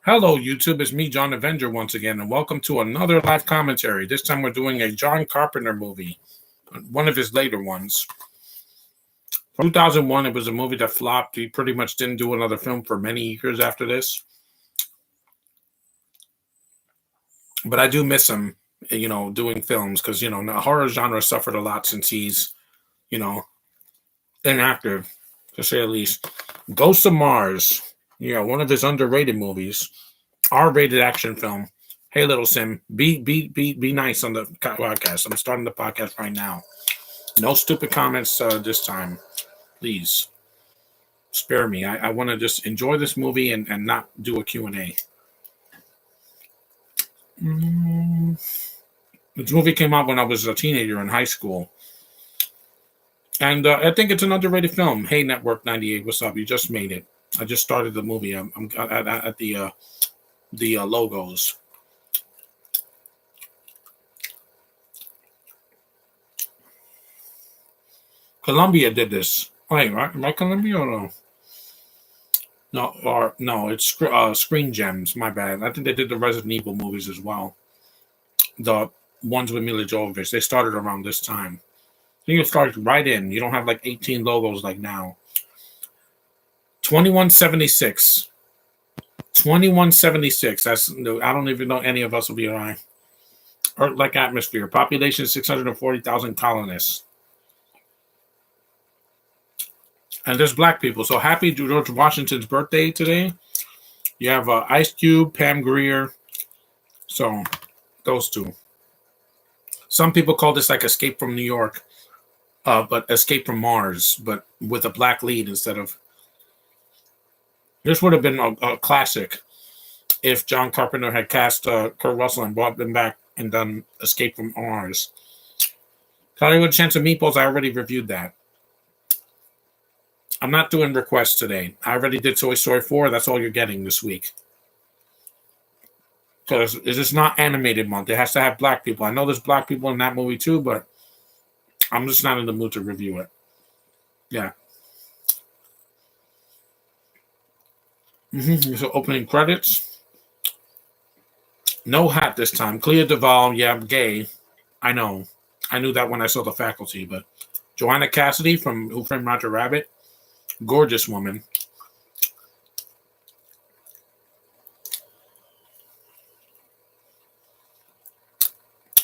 Hello, YouTube. It's me, John Avenger, once again, and welcome to another live commentary. This time we're doing a John Carpenter movie, one of his later ones. From 2001, it was a movie that flopped. He pretty much didn't do another film for many years after this. But I do miss him, doing films because, the horror genre suffered a lot since he's, inactive, to say the least. Ghosts of Mars, one of his underrated movies. R-rated action film. Hey, little Sim, be nice on the podcast. I'm starting the podcast right now. No stupid comments this time, please. Spare me. I want to just enjoy this movie and not do a Q&A. This movie came out when I was a teenager in high school. And I think it's an underrated film. Hey, Network 98, what's up? You just made it. I just started the movie. I'm at the logos. Columbia did this. Wait, right? Am I Columbia or no? No, it's Screen Gems. My bad. I think they did the Resident Evil movies as well. The ones with Mila Jovovich. They started around this time. You can start right in. You don't have like 18 logos like now. 2176. 2176. That's I don't even know any of us will be around. Earth-like atmosphere. Population 640,000 colonists. And there's black people. So happy George Washington's birthday today. You have Ice Cube, Pam Grier. So those two. Some people call this like Escape from New York. But Escape from Mars. But with a black lead instead of... This would have been a classic if John Carpenter had cast Kurt Russell and brought them back and done Escape from Mars. Hollywood Chance of Meatballs, I already reviewed that. I'm not doing requests today. I already did Toy Story 4. That's all you're getting this week. Because it's not animated month. It has to have black people. I know there's black people in that movie too, but I'm just not in the mood to review it. Yeah. So opening credits. No hat this time. Clea Duvall, yeah, I'm gay. I know. I knew that when I saw The Faculty, but Joanna Cassidy from Who Framed Roger Rabbit. Gorgeous woman.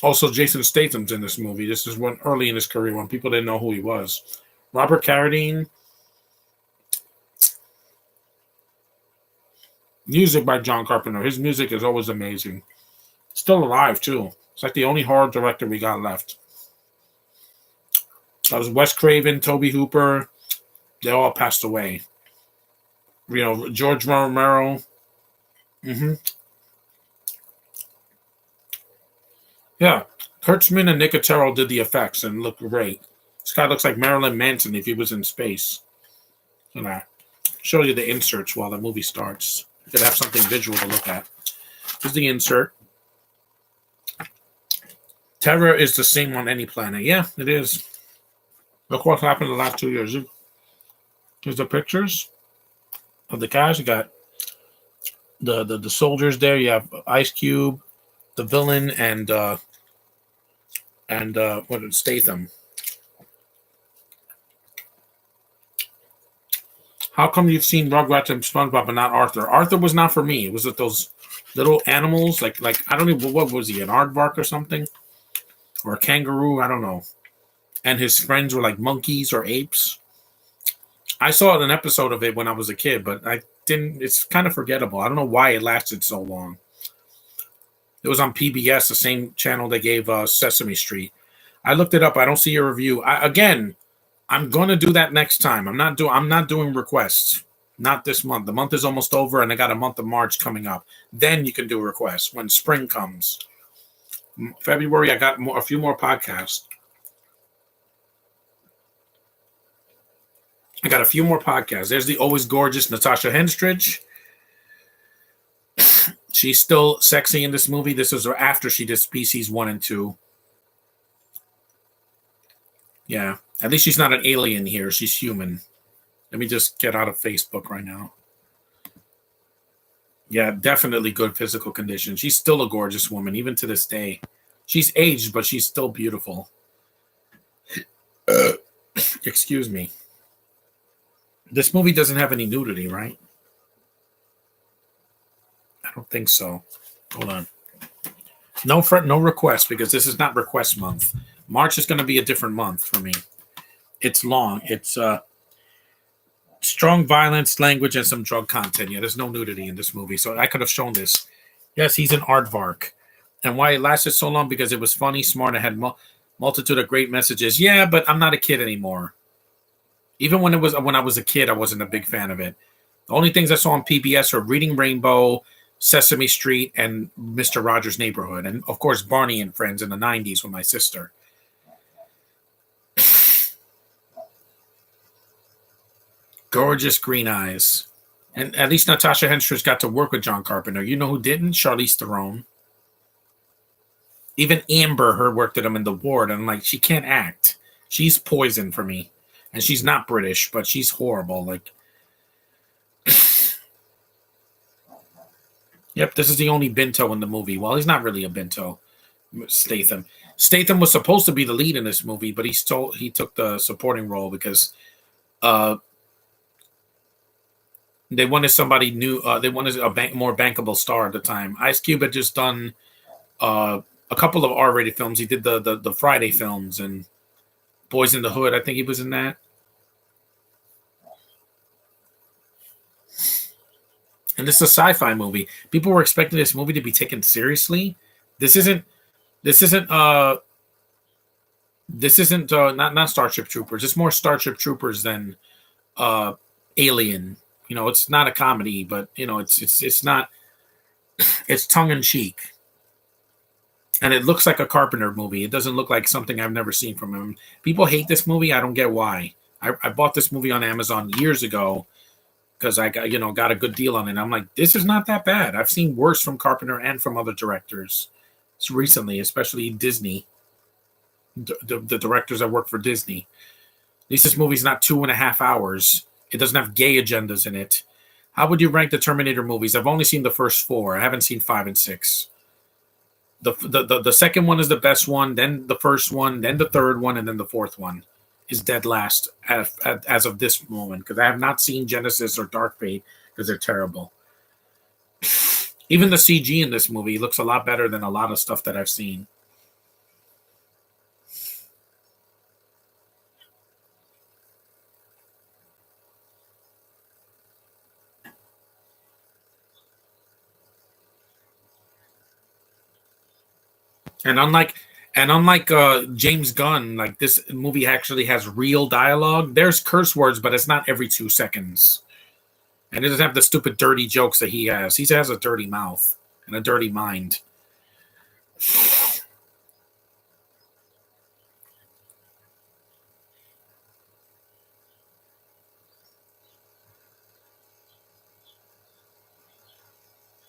Also, Jason Statham's in this movie. This is one early in his career when people didn't know who he was. Robert Carradine. Music by John Carpenter. His music is always amazing. Still alive, too. It's like the only horror director we got left. That was Wes Craven, Tobe Hooper. They all passed away. George Romero. Yeah. Kurtzman and Nicotero did the effects and looked great. This guy looks like Marilyn Manson if he was in space. And I show you the inserts while the movie starts. You could have something visual to look at. Here's the insert. Terror is the same on any planet. Yeah, it is. Look what happened in the last 2 years. Here's the pictures of the guys. You got the soldiers there. You have Ice Cube, the villain, and Statham. How come you've seen Rugrats and SpongeBob but not Arthur? Arthur was not for me. It was with those little animals, like I don't even, what was he, an aardvark or something? Or a kangaroo? I don't know. And his friends were like monkeys or apes. I saw an episode of it when I was a kid, but I didn't, it's kind of forgettable. I don't know why it lasted so long. It was on PBS, the same channel they gave Sesame Street. I looked it up. I don't see a review. I'm going to do that next time. I'm not doing requests. Not this month. The month is almost over, and I got a month of March coming up. Then you can do requests when spring comes. February, I got a few more podcasts. There's the always gorgeous Natasha Henstridge. She's still sexy in this movie. This is after she did Species 1 and 2. Yeah. At least she's not an alien here. She's human. Let me just get out of Facebook right now. Yeah, definitely good physical condition. She's still a gorgeous woman, even to this day. She's aged, but she's still beautiful. Excuse me. This movie doesn't have any nudity, right? I don't think so. Hold on. No request because this is not request month. March is going to be a different month for me. It's long. It's strong violence, language, and some drug content. Yeah, there's no nudity in this movie, so I could have shown this. Yes, he's an aardvark, and why it lasted so long because it was funny, smart, and had multitude of great messages. Yeah, but I'm not a kid anymore. Even when I was a kid, I wasn't a big fan of it. The only things I saw on PBS were Reading Rainbow, Sesame Street, and Mr. Rogers' Neighborhood, and of course Barney and Friends in the '90s with my sister. Gorgeous green eyes. And at least Natasha Henstridge got to work with John Carpenter. You know who didn't? Charlize Theron. Even Amber Heard worked with him in The Ward. And I'm like, she can't act. She's poison for me. And she's not British, but she's horrible. Like, yep, this is the only Binto in the movie. Well, he's not really a Binto. Statham. Statham was supposed to be the lead in this movie, but he took the supporting role because uh, they wanted somebody new. They wanted a more bankable star at the time. Ice Cube had just done a couple of R-rated films. He did the Friday films and Boys in the Hood. I think he was in that. And this is a sci-fi movie. People were expecting this movie to be taken seriously. This isn't. This isn't. This isn't. Not Starship Troopers. It's more Starship Troopers than Alien. You know, it's not a comedy, but you know, it's not. It's tongue in cheek, and it looks like a Carpenter movie. It doesn't look like something I've never seen from him. People hate this movie. I don't get why. I bought this movie on Amazon years ago because I got a good deal on it. I'm like, this is not that bad. I've seen worse from Carpenter and from other directors recently, especially Disney. The directors that work for Disney. At least this movie's not 2.5 hours. It doesn't have gay agendas in it. How would you rank the Terminator movies? I've only seen the first 4. I haven't seen 5 and 6. The second one is the best one, then the first one, then the third one, and then the fourth one is dead last as of this moment because I have not seen Genesis or Dark Fate because they're terrible. Even the CG in this movie looks a lot better than a lot of stuff that I've seen. And unlike James Gunn, like this movie actually has real dialogue. There's curse words, but it's not every 2 seconds. And it doesn't have the stupid dirty jokes that he has. He has a dirty mouth and a dirty mind.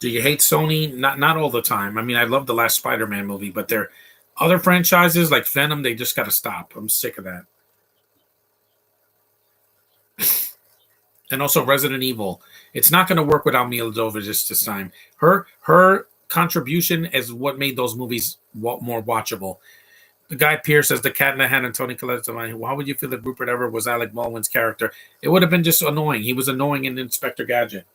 Do you hate Sony? Not all the time. I mean, I love the last Spider-Man movie, but their other franchises like Venom, they just got to stop. I'm sick of that. And also Resident Evil. It's not going to work without Mila Jovovich this time. Her contribution is what made those movies more watchable. The Guy Pearce as the Cat in the Hat and Tony Collette. How would you feel if Rupert Everett was Alec Baldwin's character? It would have been just annoying. He was annoying in Inspector Gadget.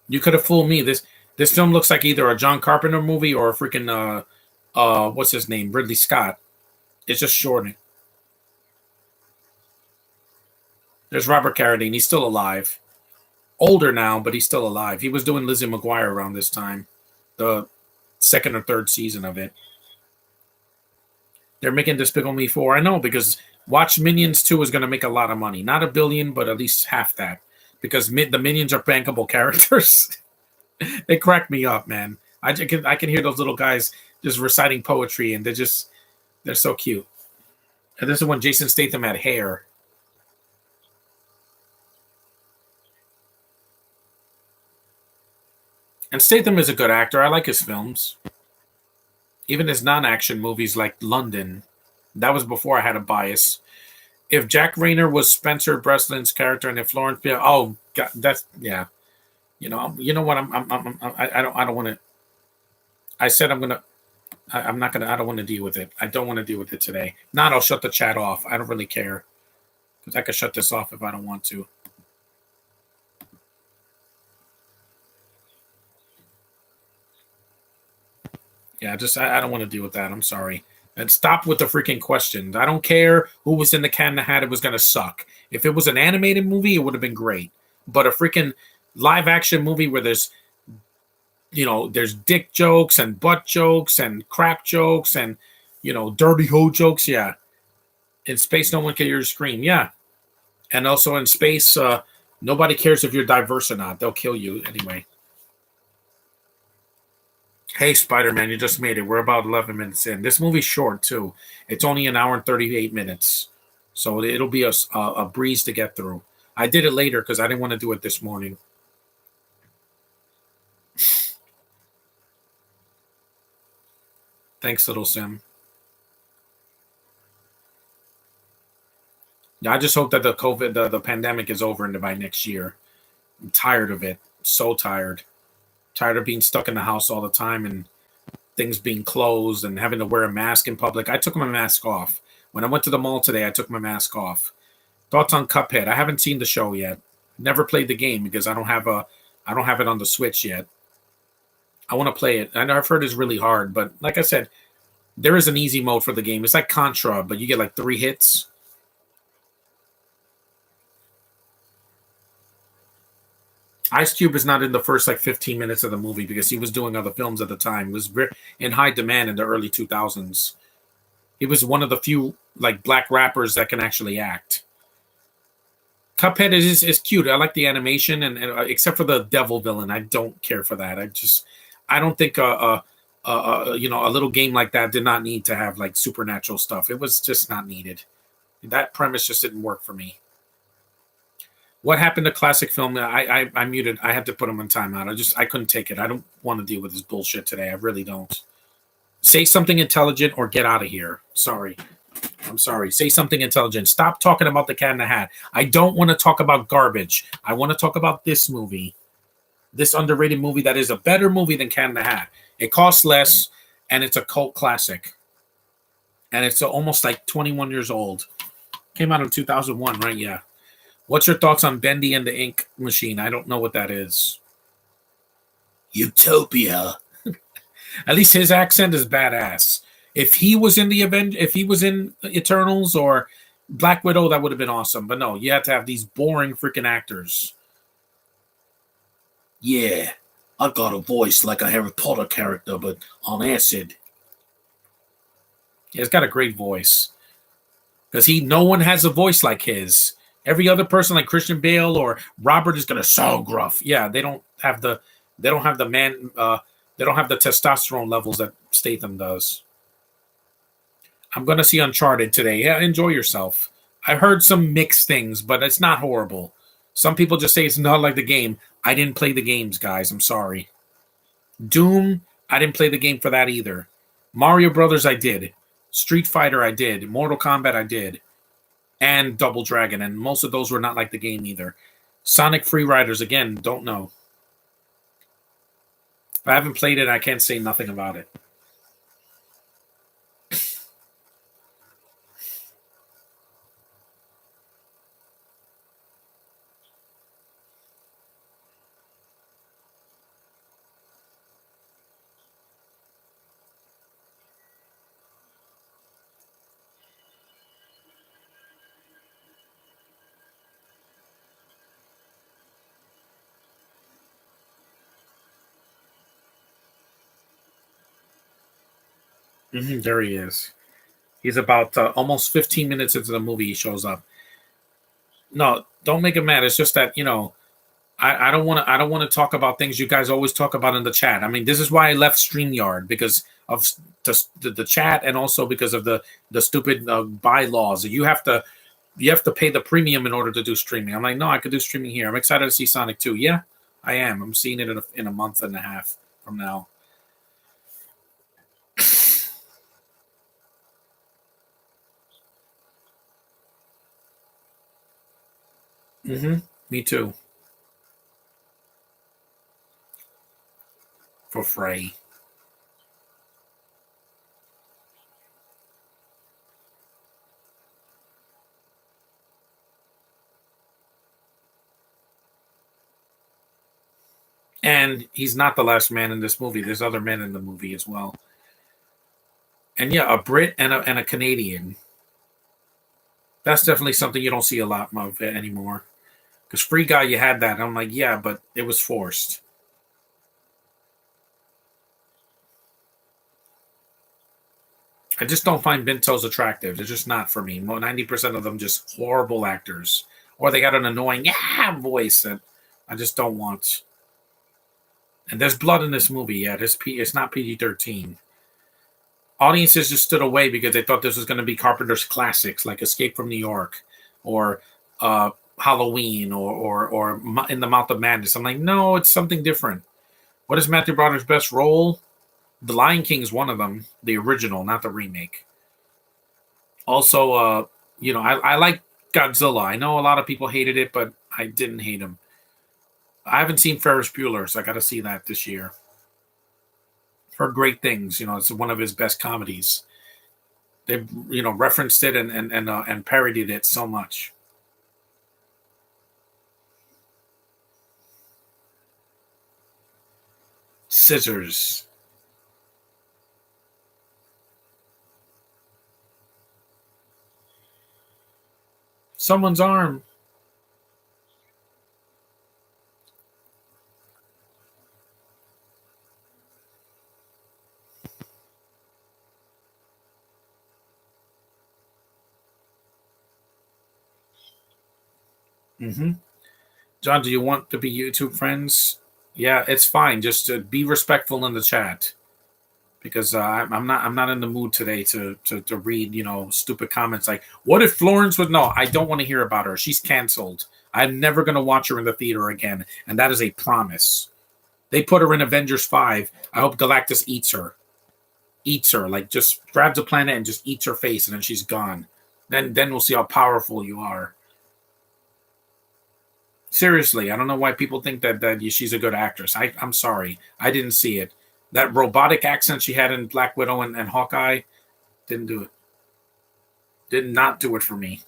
You could have fooled me. This film looks like either a John Carpenter movie or a freaking what's his name? Ridley Scott. It's just shortening. There's Robert Carradine. He's still alive. Older now, but he's still alive. He was doing Lizzie McGuire around this time. The second or third season of it. They're making Despicable Me 4. I know because Watch Minions 2 is going to make a lot of money. Not $1 billion, but at least half that. Because the Minions are bankable characters. They crack me up, man. I can hear those little guys just reciting poetry, and they're so cute. And this is when Jason Statham had hair. And Statham is a good actor. I like his films. Even his non-action movies like London. That was before I had a bias. If Jack Rayner was Spencer Breslin's character, and if Florence Pugh, oh God, that's yeah. You know what? I don't want to. I said I'm gonna. I'm not gonna. I don't want to deal with it. I don't want to deal with it today. Not. I'll shut the chat off. I don't really care because I could shut this off if I don't want to. Yeah, just I don't want to deal with that. I'm sorry. And stop with the freaking questions. I don't care who was in the Cat in the Hat. It was gonna suck. If it was an animated movie, it would have been great. But a freaking live action movie where there's dick jokes and butt jokes and crap jokes and dirty hoe jokes. Yeah, in space, no one can hear you scream. Yeah, and also in space, nobody cares if you're diverse or not. They'll kill you anyway. Hey, Spider-Man, you just made it. We're about 11 minutes in. This movie's short, too. It's only an hour and 38 minutes. So it'll be a breeze to get through. I did it later because I didn't want to do it this morning. Thanks, Little Sim. Yeah, I just hope that the pandemic is over by next year. I'm tired of it. So tired. Tired of being stuck in the house all the time and things being closed and having to wear a mask in public. I took my mask off. When I went to the mall today, I took my mask off. Thoughts on Cuphead? I haven't seen the show yet. Never played the game because I don't have it on the Switch yet. I want to play it. I know I've heard it's really hard, but like I said, there is an easy mode for the game. It's like Contra, but you get like 3 hits. Ice Cube is not in the first like 15 minutes of the movie because he was doing other films at the time. He was in high demand in the early 2000s. He was one of the few like black rappers that can actually act. Cuphead is cute. I like the animation, and except for the devil villain, I don't care for that. I don't think a little game like that did not need to have like supernatural stuff. It was just not needed. That premise just didn't work for me. What happened to classic film? I muted. I had to put him on timeout. I couldn't take it. I don't want to deal with this bullshit today. I really don't. Say something intelligent or get out of here. Sorry. I'm sorry. Say something intelligent. Stop talking about the Cat in the Hat. I don't want to talk about garbage. I want to talk about this movie. This underrated movie that is a better movie than Cat in the Hat. It costs less, and it's a cult classic. And it's almost like 21 years old. Came out in 2001, right? Yeah. What's your thoughts on Bendy and the Ink Machine? I don't know what that is. Utopia. At least his accent is badass. If he was in if he was in Eternals or Black Widow, that would have been awesome. But no, you have to have these boring freaking actors. Yeah, I got a voice like a Harry Potter character, but on acid. He's got a great voice because no one has a voice like his. Every other person like Christian Bale or Robert is gonna sound gruff. Yeah, they don't have the testosterone levels that Statham does. I'm gonna see Uncharted today. Yeah, enjoy yourself. I heard some mixed things, but it's not horrible. Some people just say it's not like the game. I didn't play the games, guys. I'm sorry. Doom, I didn't play the game for that either. Mario Brothers, I did. Street Fighter, I did. Mortal Kombat, I did. And Double Dragon, and most of those were not like the game either. Sonic Free Riders, again, don't know. If I haven't played it, I can't say nothing about it. There he is. He's about almost 15 minutes into the movie. He shows up. No, don't make him mad. It's just that I don't want to. I don't want to talk about things you guys always talk about in the chat. I mean, this is why I left StreamYard because of the chat, and also because of the stupid bylaws. You have to pay the premium in order to do streaming. I'm like, no, I could do streaming here. I'm excited to see Sonic 2. Yeah, I am. I'm seeing it in a month and a half from now. Mm-hmm. Me too. For free. And he's not the last man in this movie. There's other men in the movie as well. And yeah, a Brit and a Canadian. That's definitely something you don't see a lot of anymore. Because Free Guy, you had that. And I'm like, yeah, but it was forced. I just don't find Bintos attractive. They're just not for me. 90% of them just horrible actors. Or they got an annoying yeah voice that I just don't want. And there's blood in this movie. Yeah, it's not PG-13. Audiences just stood away because they thought this was going to be Carpenter's classics like Escape from New York or Halloween or In the Mouth of Madness. I'm like, no, it's something different. What is Matthew Broderick's best role? The Lion King is one of them, the original, not the remake. Also, I like Godzilla. I know a lot of people hated it, but I didn't hate him. I haven't seen Ferris Bueller, so I got to see that this year. Heard great things. It's one of his best comedies. They've referenced it and parodied it so much. Scissors. Someone's arm. Mm-hmm. John, do you want to be YouTube friends? Yeah, it's fine. Just be respectful in the chat because I'm not in the mood today to read stupid comments like what if Florence would no. I don't want to hear about her. She's canceled. I'm never going to watch her in the theater again, and that is a promise. They put her in Avengers 5. I hope Galactus eats her, like just grabs a planet and just eats her face, and then she's gone. Then we'll see how powerful you are. Seriously, I don't know why people think that she's a good actress. I'm sorry, I didn't see it. That robotic accent she had in Black Widow and Hawkeye didn't do it. Did not do it for me.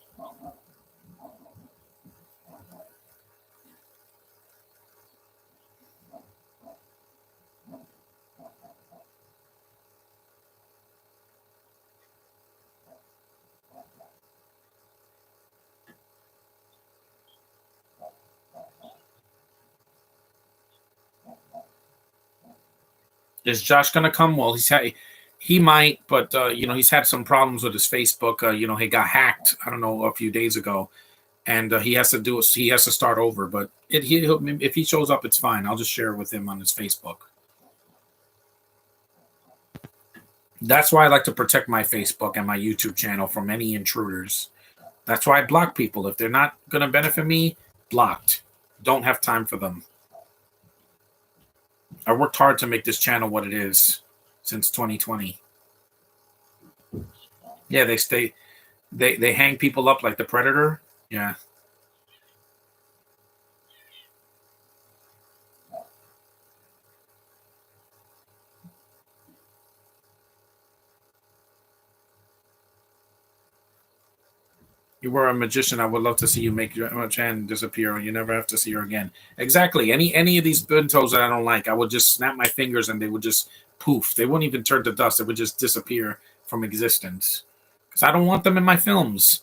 Is Josh gonna come? Well, he might, but he's had some problems with his Facebook. He got hacked. I don't know a few days ago, and he has to do it. He has to start over. But if he shows up, it's fine. I'll just share it with him on his Facebook. That's why I like to protect my Facebook and my YouTube channel from any intruders. That's why I block people. If they're not gonna benefit me, blocked. Don't have time for them. I worked hard to make this channel what it is since 2020. Yeah, they hang people up like the Predator. Yeah. You were a magician. I would love to see you make your Chan disappear, and you never have to see her again. Exactly. Any of these bentos that I don't like, I would just snap my fingers and they would just poof. They wouldn't even turn to dust. They would just disappear from existence. Because I don't want them in my films.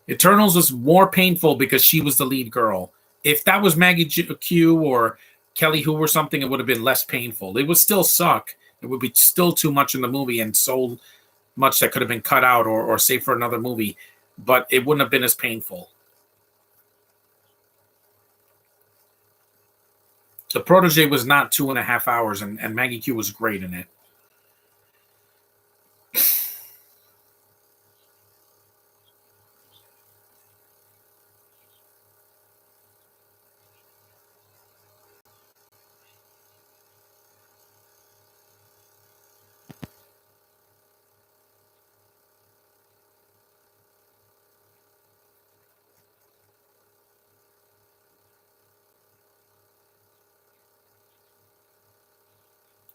Eternals was more painful because she was the lead girl. If that was Maggie Q or Kelly Hu or something, it would have been less painful. It would still suck. It would be still too much in the movie and so much that could have been cut out or saved for another movie, but it wouldn't have been as painful. The Protege was not 2.5 hours, and Maggie Q was great in it.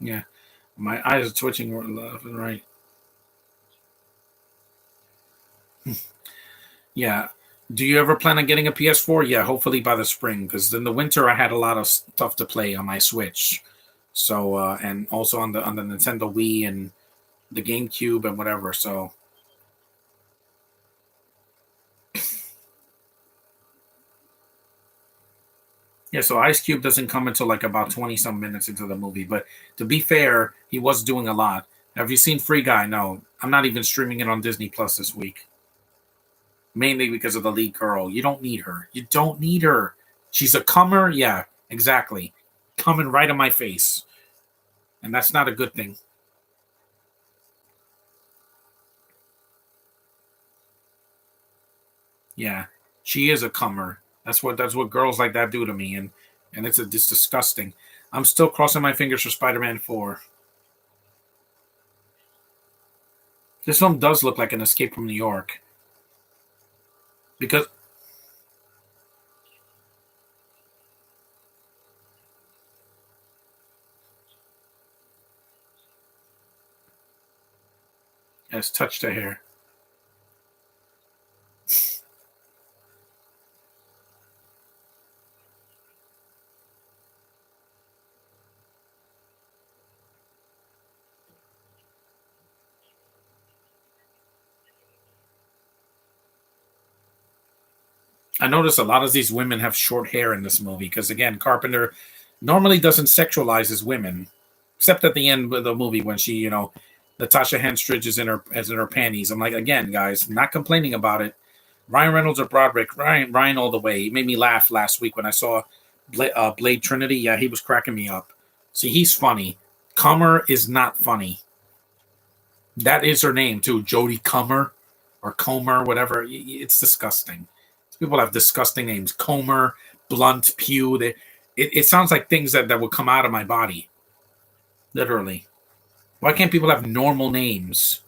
Yeah, my eyes are twitching left and right. Yeah. Do you ever plan on getting a PS4? Yeah, hopefully by the spring, because in the winter I had a lot of stuff to play on my Switch. So and also on the Nintendo Wii and the GameCube and whatever. So yeah, so Ice Cube doesn't come until like about 20 some minutes into the movie. But to be fair, he was doing a lot. Have you seen Free Guy? No. I'm not even streaming it on Disney Plus this week. Mainly because of the lead girl. You don't need her. You don't need her. She's a comer. Yeah, exactly. Coming right in my face. And that's not a good thing. Yeah. She is a comer. That's what girls like that do to me, and it's disgusting. I'm still crossing my fingers for Spider-Man 4. This film does look like an escape from New York because it's touched the hair. I notice a lot of these women have short hair in this movie because again, Carpenter normally doesn't sexualize his women, except at the end of the movie when she, Natasha Henstridge is in her panties. I'm like, again, guys, I'm not complaining about it. Ryan Reynolds or Broderick, Ryan all the way. He made me laugh last week when I saw Blade Trinity. Yeah, he was cracking me up. See, he's funny. Comer is not funny. That is her name too, Jodie Comer or Comer, whatever. It's disgusting. People have disgusting names. Comer, Blunt, Pugh. It sounds like things that would come out of my body. Literally. Why can't people have normal names?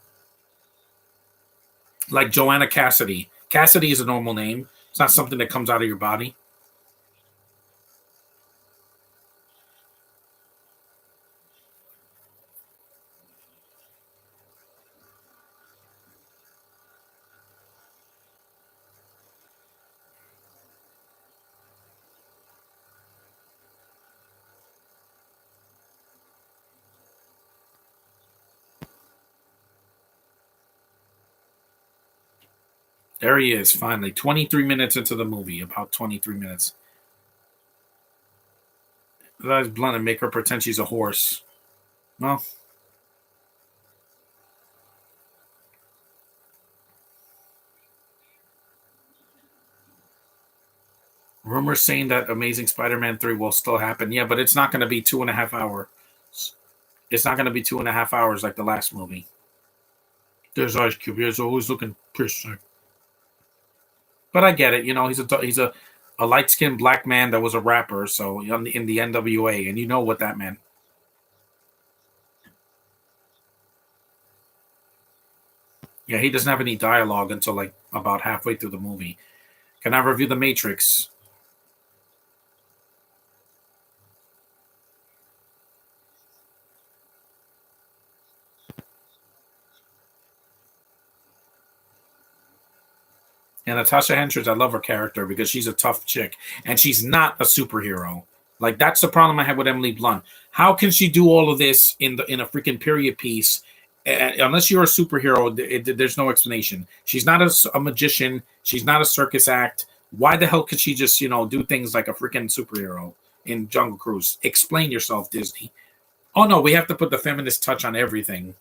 Like Joanna Cassidy. Cassidy is a normal name. It's not something that comes out of your body. There he is, finally. 23 minutes into the movie. About 23 minutes. That's blunt and make her pretend she's a horse. Well, rumors saying that Amazing Spider-Man 3 will still happen. Yeah, but it's not going to be 2.5 hours. It's not going to be 2.5 hours like the last movie. There's Ice Cube. He's always looking pissed. But I get it. He's a light skinned black man that was a rapper. So in the NWA, and you know what that meant. Yeah, he doesn't have any dialogue until like about halfway through the movie. Can I review The Matrix? And Natasha Henstridge, I love her character because she's a tough chick and she's not a superhero. Like that's the problem I have with Emily Blunt. How can she do all of this in a freaking period piece? Unless you're a superhero, there's no explanation. She's not a magician. She's not a circus act. Why the hell could she just do things like a freaking superhero in Jungle Cruise? Explain yourself, Disney. Oh no, we have to put the feminist touch on everything.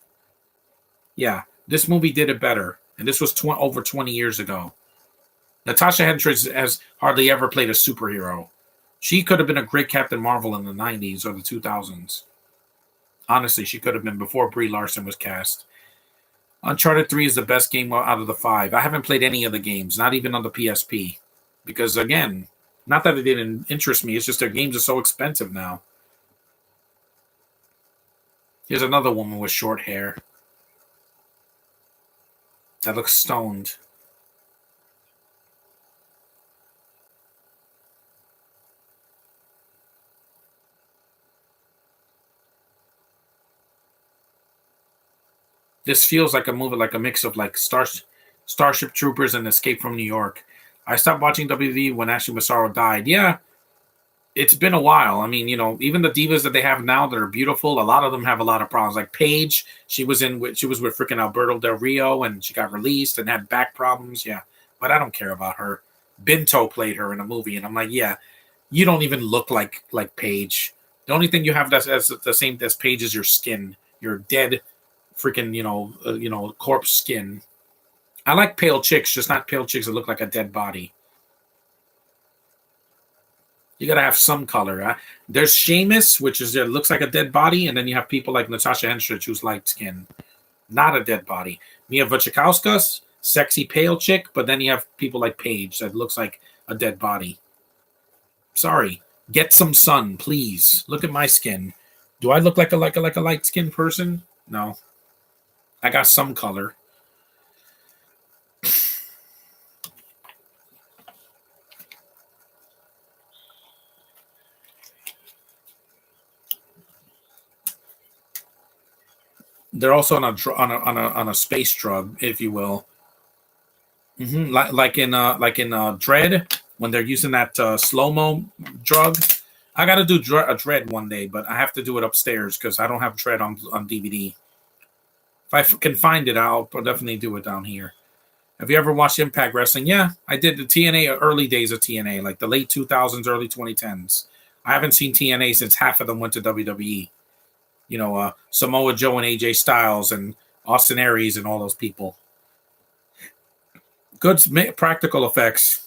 Yeah, this movie did it better, and this was over 20 years ago. Natasha Henstridge has hardly ever played a superhero. She could have been a great Captain Marvel in the 90s or the 2000s. Honestly, she could have been before Brie Larson was cast. Uncharted 3 is the best game out of the five. I haven't played any of the games, not even on the PSP. Because, again, not that it didn't interest me, it's just their games are so expensive now. Here's another woman with short hair that looks stoned. This feels like a movie, like a mix of like Starship Troopers and Escape from New York. I stopped watching WWE when Ashley Massaro died. Yeah, it's been a while. I mean, even the divas that they have now that are beautiful, a lot of them have a lot of problems. Like Paige, she was with freaking Alberto Del Rio, and she got released and had back problems. Yeah, but I don't care about her. Binto played her in a movie, and I'm like, yeah, you don't even look like Paige. The only thing you have that's as the same as Paige is your skin. Your dead, freaking corpse skin. I like pale chicks, just not pale chicks that look like a dead body. You gotta have some color. Huh? There's Seamus, which is there looks like a dead body, and then you have people like Natasha Henstridge, who's light skin, not a dead body. Mia Wasikowska, sexy pale chick, but then you have people like Paige that looks like a dead body. Sorry, get some sun, please. Look at my skin. Do I look like a light skinned person? No, I got some color. They're also on a space drug, if you will. Like in Dread when they're using that slow mo drug. I got to do a Dread one day, but I have to do it upstairs because I don't have Dread on DVD. If I can find it, I'll definitely do it down here. Have you ever watched Impact Wrestling? Yeah, I did the TNA early days of TNA, like the late 2000s, early 2010s. I haven't seen TNA since half of them went to WWE. Samoa Joe and AJ Styles and Austin Aries and all those people. Good practical effects.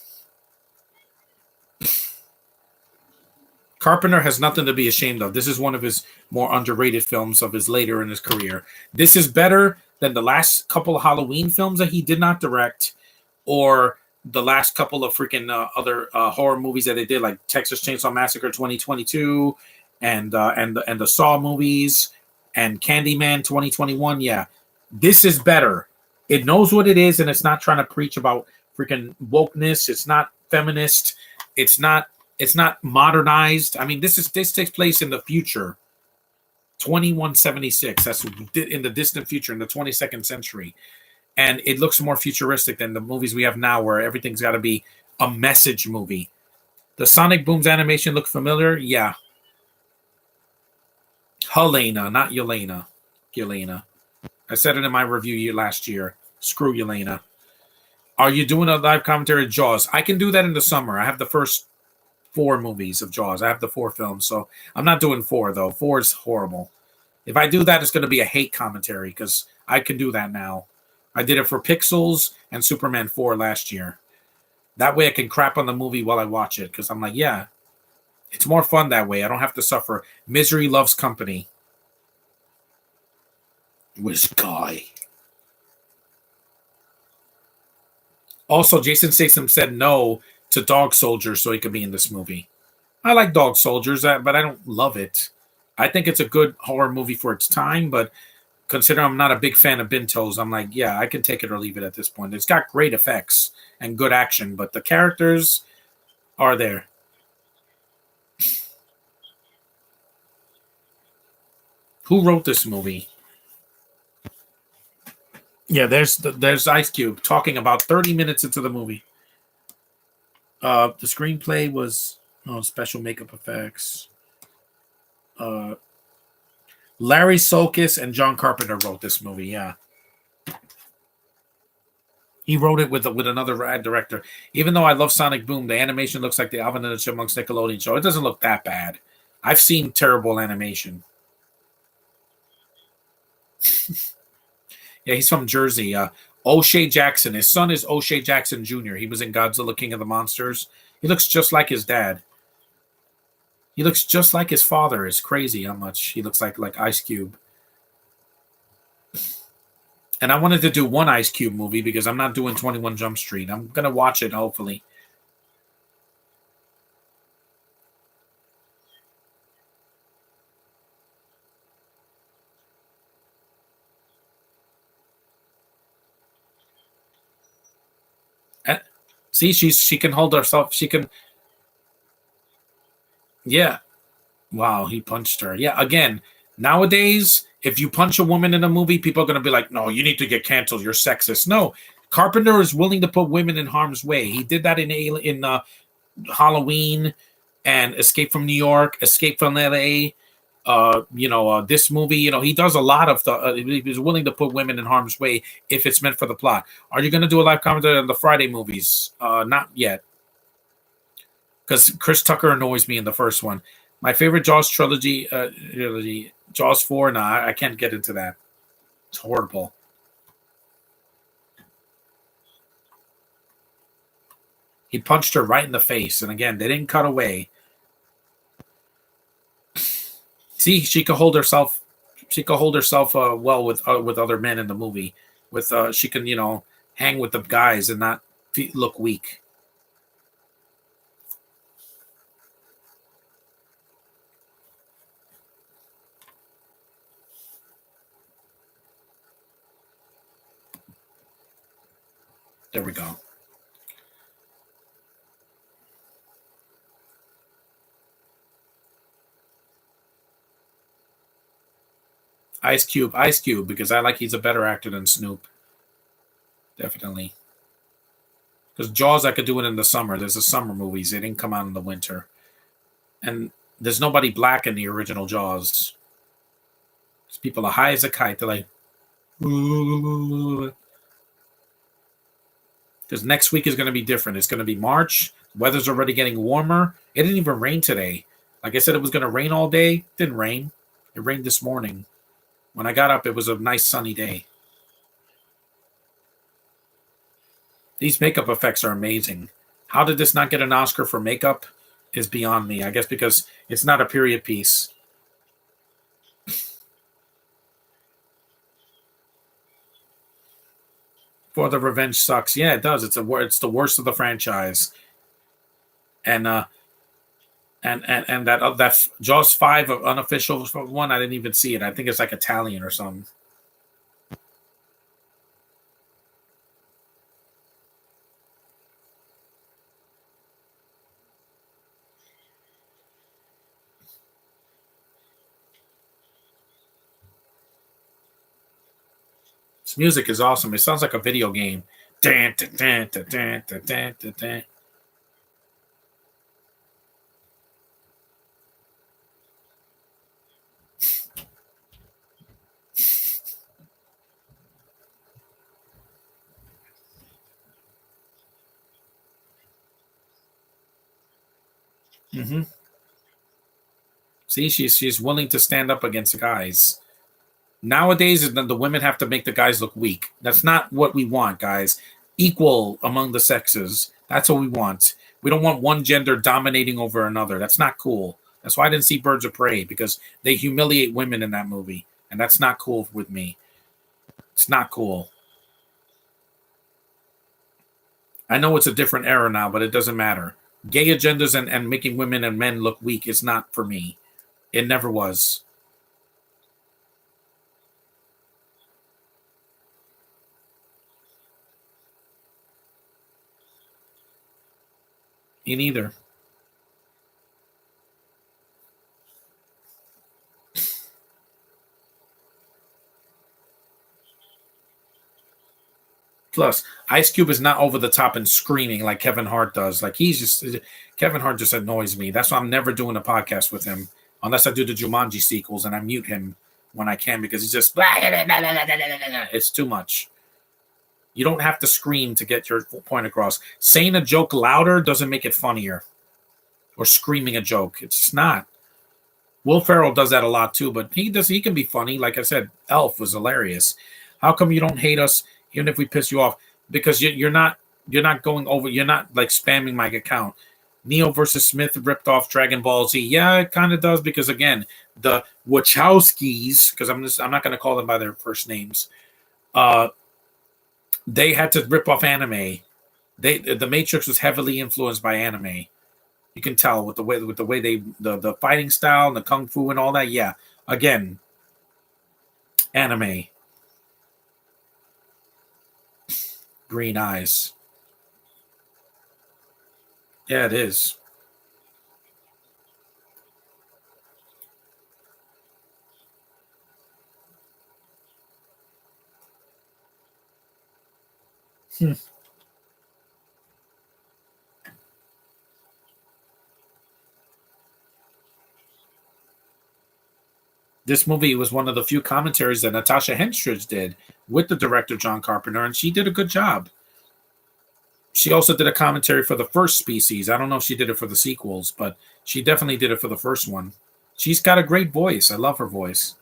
Carpenter has nothing to be ashamed of. This is one of his more underrated films of his later in his career. This is better than the last couple of Halloween films that he did not direct, or the last couple of freaking other horror movies that they did, like Texas Chainsaw Massacre 2022, and the Saw movies, and Candyman 2021. Yeah, this is better. It knows what it is, and it's not trying to preach about freaking wokeness. It's not feminist. It's not modernized. I mean, this takes place in the future, 2176. That's in the distant future, in the 22nd century, and it looks more futuristic than the movies we have now, where everything's got to be a message movie. The Sonic Boom's animation look familiar? Yeah. Helena, not Yelena. Yelena. I said it in my review last year. Screw Yelena. Are you doing a live commentary of Jaws? I can do that in the summer. I have the first 4 movies of Jaws. I have the 4 films, so I'm not doing 4 though. 4 is horrible. If I do that, it's going to be a hate commentary because I can do that now. I did it for Pixels and Superman 4 last year. That way I can crap on the movie while I watch it because I'm like, yeah, it's more fun that way. I don't have to suffer. Misery loves company. Which guy? Also, Jason Statham said no to Dog Soldiers so he could be in this movie. I like Dog Soldiers, but I don't love it. I think it's a good horror movie for its time, but considering I'm not a big fan of Bintos, I'm like, yeah, I can take it or leave it at this point. It's got great effects and good action, but the characters are there. Who wrote this movie? Yeah, there's Ice Cube talking about 30 minutes into the movie. The screenplay was special makeup effects. Larry Solkis and John Carpenter wrote this movie. Yeah, he wrote it with another rad director. Even though I love Sonic Boom, the animation looks like the Alvin and the Chipmunks Nickelodeon show. It doesn't look that bad. I've seen terrible animation. Yeah, he's from Jersey. O'Shea Jackson. His son is O'Shea Jackson Jr. He was in Godzilla King of the Monsters. He looks just like his dad. He looks just like his father. It's crazy how much he looks like Ice Cube. And I wanted to do one Ice Cube movie because I'm not doing 21 Jump Street. I'm going to watch it, hopefully. See, she can hold herself. She can. Yeah. Wow, he punched her. Yeah. Again, nowadays If you punch a woman in a movie, people are going to be like, no, you need to get canceled. You're sexist. No, Carpenter is willing to put women in harm's way. He did that in Halloween and Escape from New York, Escape from LA. This movie, he does a lot of he's willing to put women in harm's way if it's meant for the plot. Are you going to do a live commentary on the Friday movies? Not yet, because Chris Tucker annoys me in the first one. My favorite Jaws trilogy, Jaws 4. Nah, I can't get into that. It's horrible. He punched her right in the face, and again, they didn't cut away. See, she could hold herself. She could hold herself well with other men in the movie. She can hang with the guys and not look weak. There we go. Ice Cube, because I like he's a better actor than Snoop. Definitely. Because Jaws, I could do it in the summer. There's the summer movies. They didn't come out in the winter. And there's nobody black in the original Jaws. People are high as a kite. They're like, because next week is going to be different. It's going to be March. Weather's already getting warmer. It didn't even rain today. Like I said, it was going to rain all day. It didn't rain. It rained this morning. When I got up, it was a nice sunny day. These makeup effects are amazing. How did this not get an Oscar for makeup is beyond me. I guess because it's not a period piece. For the Revenge sucks. Yeah, it does. It's the worst of the franchise. And that Jaws 5 of unofficial one, I didn't even see it. I think it's like Italian or something. This music is awesome. It sounds like a video game. Dan, dan, dan, dan, dan, dan, dan, dan. Mm-hmm. See, she's willing to stand up against the guys. Nowadays, the women have to make the guys look weak. That's not what we want, guys. Equal among the sexes. That's what we want. We don't want one gender dominating over another. That's not cool. That's why I didn't see Birds of Prey, because they humiliate women in that movie. And that's not cool with me. It's not cool. I know it's a different era now, but it doesn't matter. Gay agendas and making women and men look weak is not for me. It never was. Me neither. Plus, Ice Cube is not over the top and screaming like Kevin Hart does. Like Kevin Hart just annoys me. That's why I'm never doing a podcast with him unless I do the Jumanji sequels and I mute him when I can because he's just it's too much. You don't have to scream to get your point across. Saying a joke louder doesn't make it funnier, or screaming a joke. It's just not. Will Ferrell does that a lot too, but he can be funny. Like I said, Elf was hilarious. How come you don't hate us even if we piss you off? Because you're not going over. You're not like spamming my account. Neo versus Smith ripped off Dragon Ball Z. Yeah, it kind of does because again, the Wachowskis, because I'm not going to call them by their first names. They had to rip off anime. The Matrix was heavily influenced by anime. You can tell with the way they the fighting style and the kung fu and all that. Yeah, again, anime. Green eyes. Yeah, it is. Hmm. This movie was one of the few commentaries that Natasha Henstridge did with the director John Carpenter, and she did a good job. She also did a commentary for the first Species. I don't know if she did it for the sequels, but she definitely did it for the first one. She's got a great voice. I love her voice.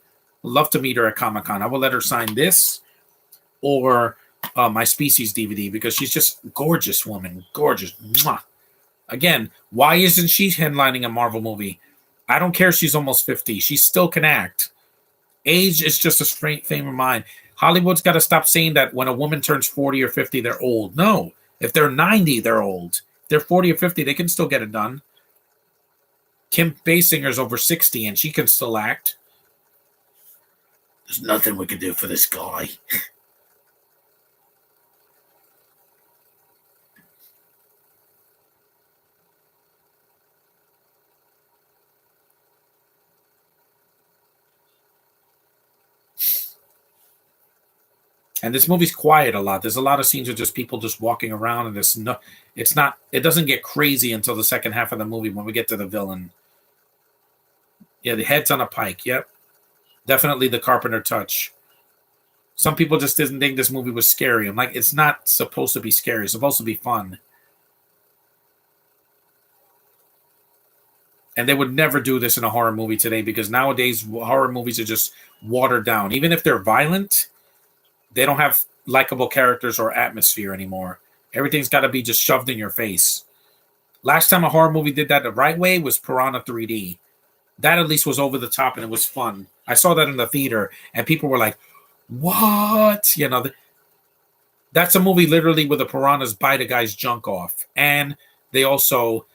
I'd love to meet her at Comic Con. I will let her sign this or my Species DVD because she's just gorgeous woman. Gorgeous. Mwah. Again, why isn't she headlining a Marvel movie? I don't care. She's almost 50. She still can act. Age is just a straight frame of mind. Hollywood's got to stop saying that when a woman turns 40 or 50, they're old. No. If they're 90, they're old. If they're 40 or 50, they can still get it done. Kim Basinger's over 60 and she can still act. There's nothing we can do for this guy. And this movie's quiet a lot. There's a lot of scenes of just people just walking around, and it doesn't get crazy until the second half of the movie when we get to the villain. Yeah, the head's on a pike. Yep. Definitely the Carpenter touch. Some people just didn't think this movie was scary. I'm like, it's not supposed to be scary. It's supposed to be fun. And they would never do this in a horror movie today because nowadays horror movies are just watered down. Even if they're violent, they don't have likable characters or atmosphere anymore. Everything's got to be just shoved in your face. Last time a horror movie did that the right way was Piranha 3D. That at least was over the top and it was fun. I saw that in the theater and people were like, what? That's a movie literally where the piranhas bite a guy's junk off. And they also,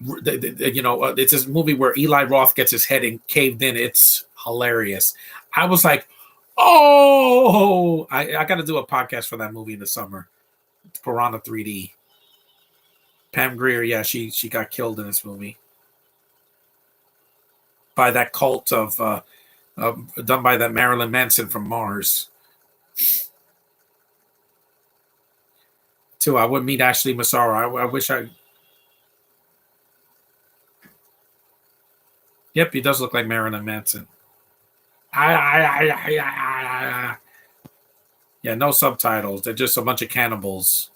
it's this movie where Eli Roth gets his head caved in. It's hilarious. I was like, oh, I got to do a podcast for that movie in the summer. It's Piranha 3D. Pam Grier, yeah, she got killed in this movie by that cult of done by that Marilyn Manson from Mars. Too, I would meet Ashley Massaro. I wish I. Yep, he does look like Marilyn Manson. Yeah, no subtitles. They're just a bunch of cannibals.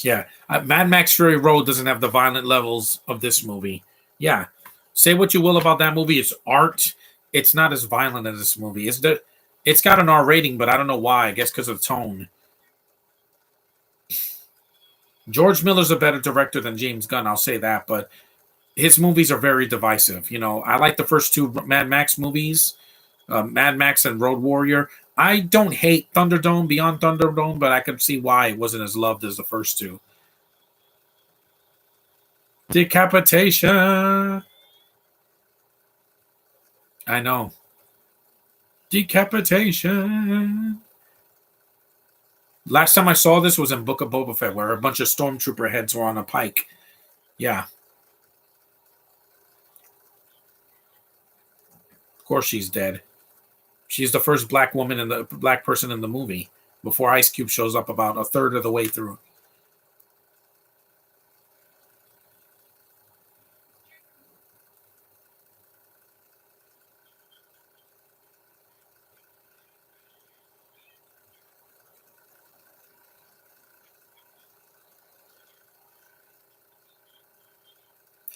Yeah, Mad Max Fury Road doesn't have the violent levels of this movie. Yeah, say what you will about that movie. It's art. It's not as violent as this movie. It's got an R rating, but I don't know why. I guess because of the tone. George Miller's a better director than James Gunn. I'll say that, but his movies are very divisive. I like the first two Mad Max movies, Mad Max and Road Warrior. I don't hate Thunderdome, Beyond Thunderdome, but I can see why it wasn't as loved as the first two. Decapitation. I know. Decapitation. Last time I saw this was in Book of Boba Fett, where a bunch of stormtrooper heads were on a pike. Yeah. Of course she's dead. She's the first black person in the movie before Ice Cube shows up about a third of the way through.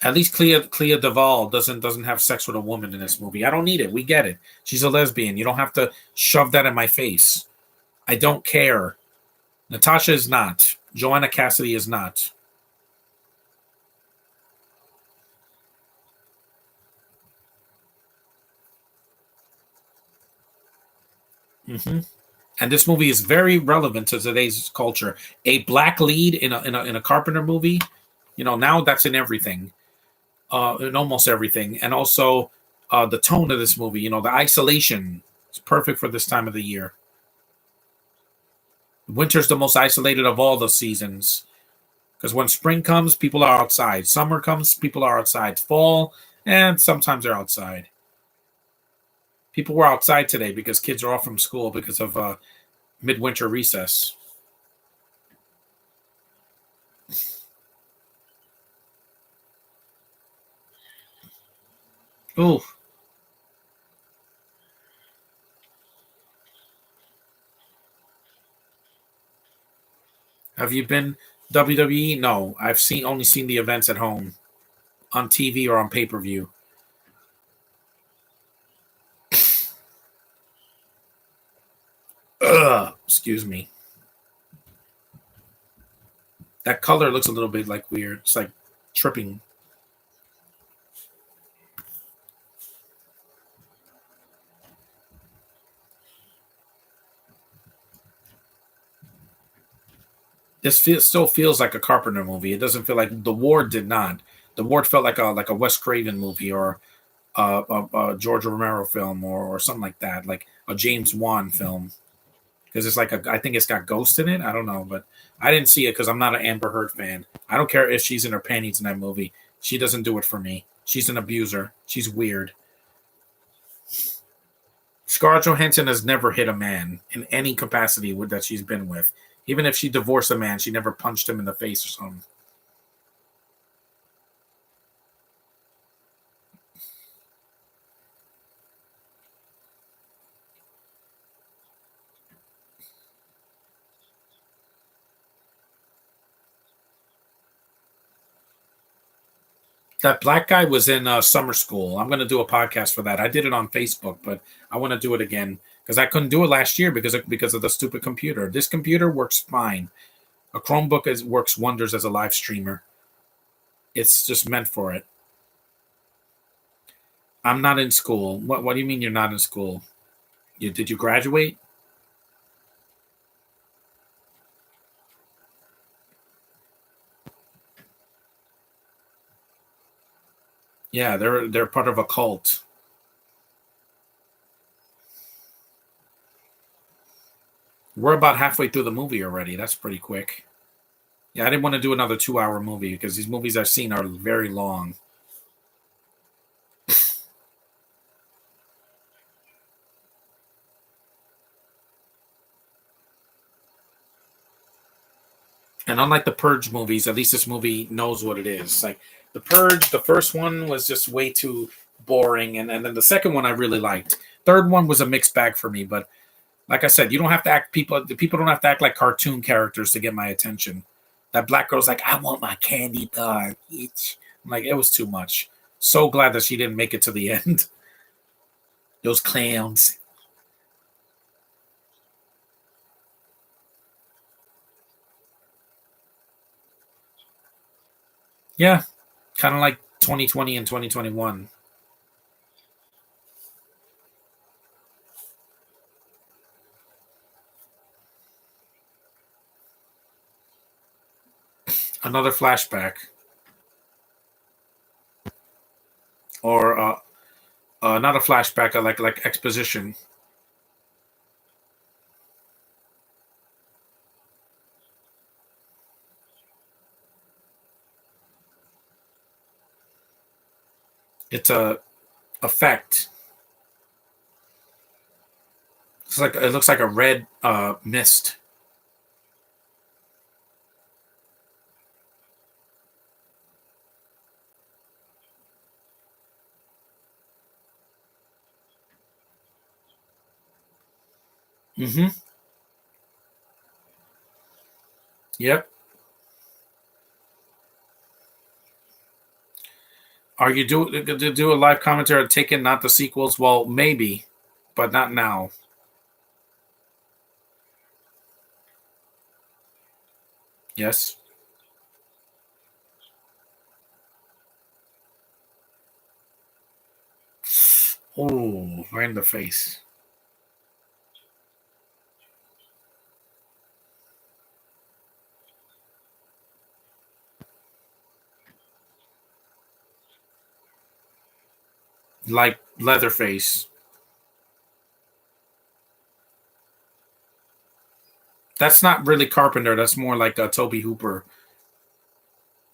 At least Clea Duvall doesn't have sex with a woman in this movie. I don't need it. We get it. She's a lesbian. You don't have to shove that in my face. I don't care. Natasha is not. Joanna Cassidy is not. Mm-hmm. And this movie is very relevant to today's culture. A black lead in a Carpenter movie, now that's in everything, in almost everything, and also the tone of this movie. The isolation is perfect for this time of the year. Winter's the most isolated of all the seasons. Because when spring comes, people are outside. Summer comes, people are outside. Fall, and sometimes they're outside. People were outside today because kids are off from school because of midwinter recess. Ooh, have you been WWE? No, I've seen only seen the events at home on TV or on pay per view. Ugh, excuse me. That color looks a little bit like weird. It's like tripping. Still feels like a Carpenter movie. It doesn't feel like The Ward did not. The Ward felt like a Wes Craven movie or a George Romero film or something like that, like a James Wan film. Because it's like I think it's got Ghost in it. I don't know, but I didn't see it because I'm not an Amber Heard fan. I don't care if she's in her panties in that movie. She doesn't do it for me. She's an abuser. She's weird. Scarlett Johansson has never hit a man in any capacity that she's been with. Even if she divorced a man, she never punched him in the face or something. That black guy was in summer school. I'm going to do a podcast for that. I did it on Facebook, but I want to do it again because I couldn't do it last year because of the stupid computer. This computer works fine. A Chromebook works wonders as a live streamer. It's just meant for it. I'm not in school. What do you mean you're not in school? Did you graduate? Yeah, they're part of a cult. We're about halfway through the movie already. That's pretty quick. Yeah, I didn't want to do another 2 hour movie because these movies I've seen are very long. And unlike the Purge movies, at least this movie knows what it is. Like the Purge, the first one was just way too boring, and then the second one I really liked. Third one was a mixed bag for me, but like I said, you don't have to act people. The people don't have to act like cartoon characters to get my attention. That black girl's like, I want my candy bar, bitch. I'm like, it was too much. So glad that she didn't make it to the end. Those clowns. Yeah, kind of like 2020 and 2021. Another flashback, or not a flashback, like exposition. It's a effect. It looks like a red mist. Mm-hmm. Yep. Are you to do a live commentary on Taken, not the sequels? Well, maybe, but not now. Yes. Oh, right in the face. Like Leatherface. That's not really Carpenter. That's more like Toby Hooper.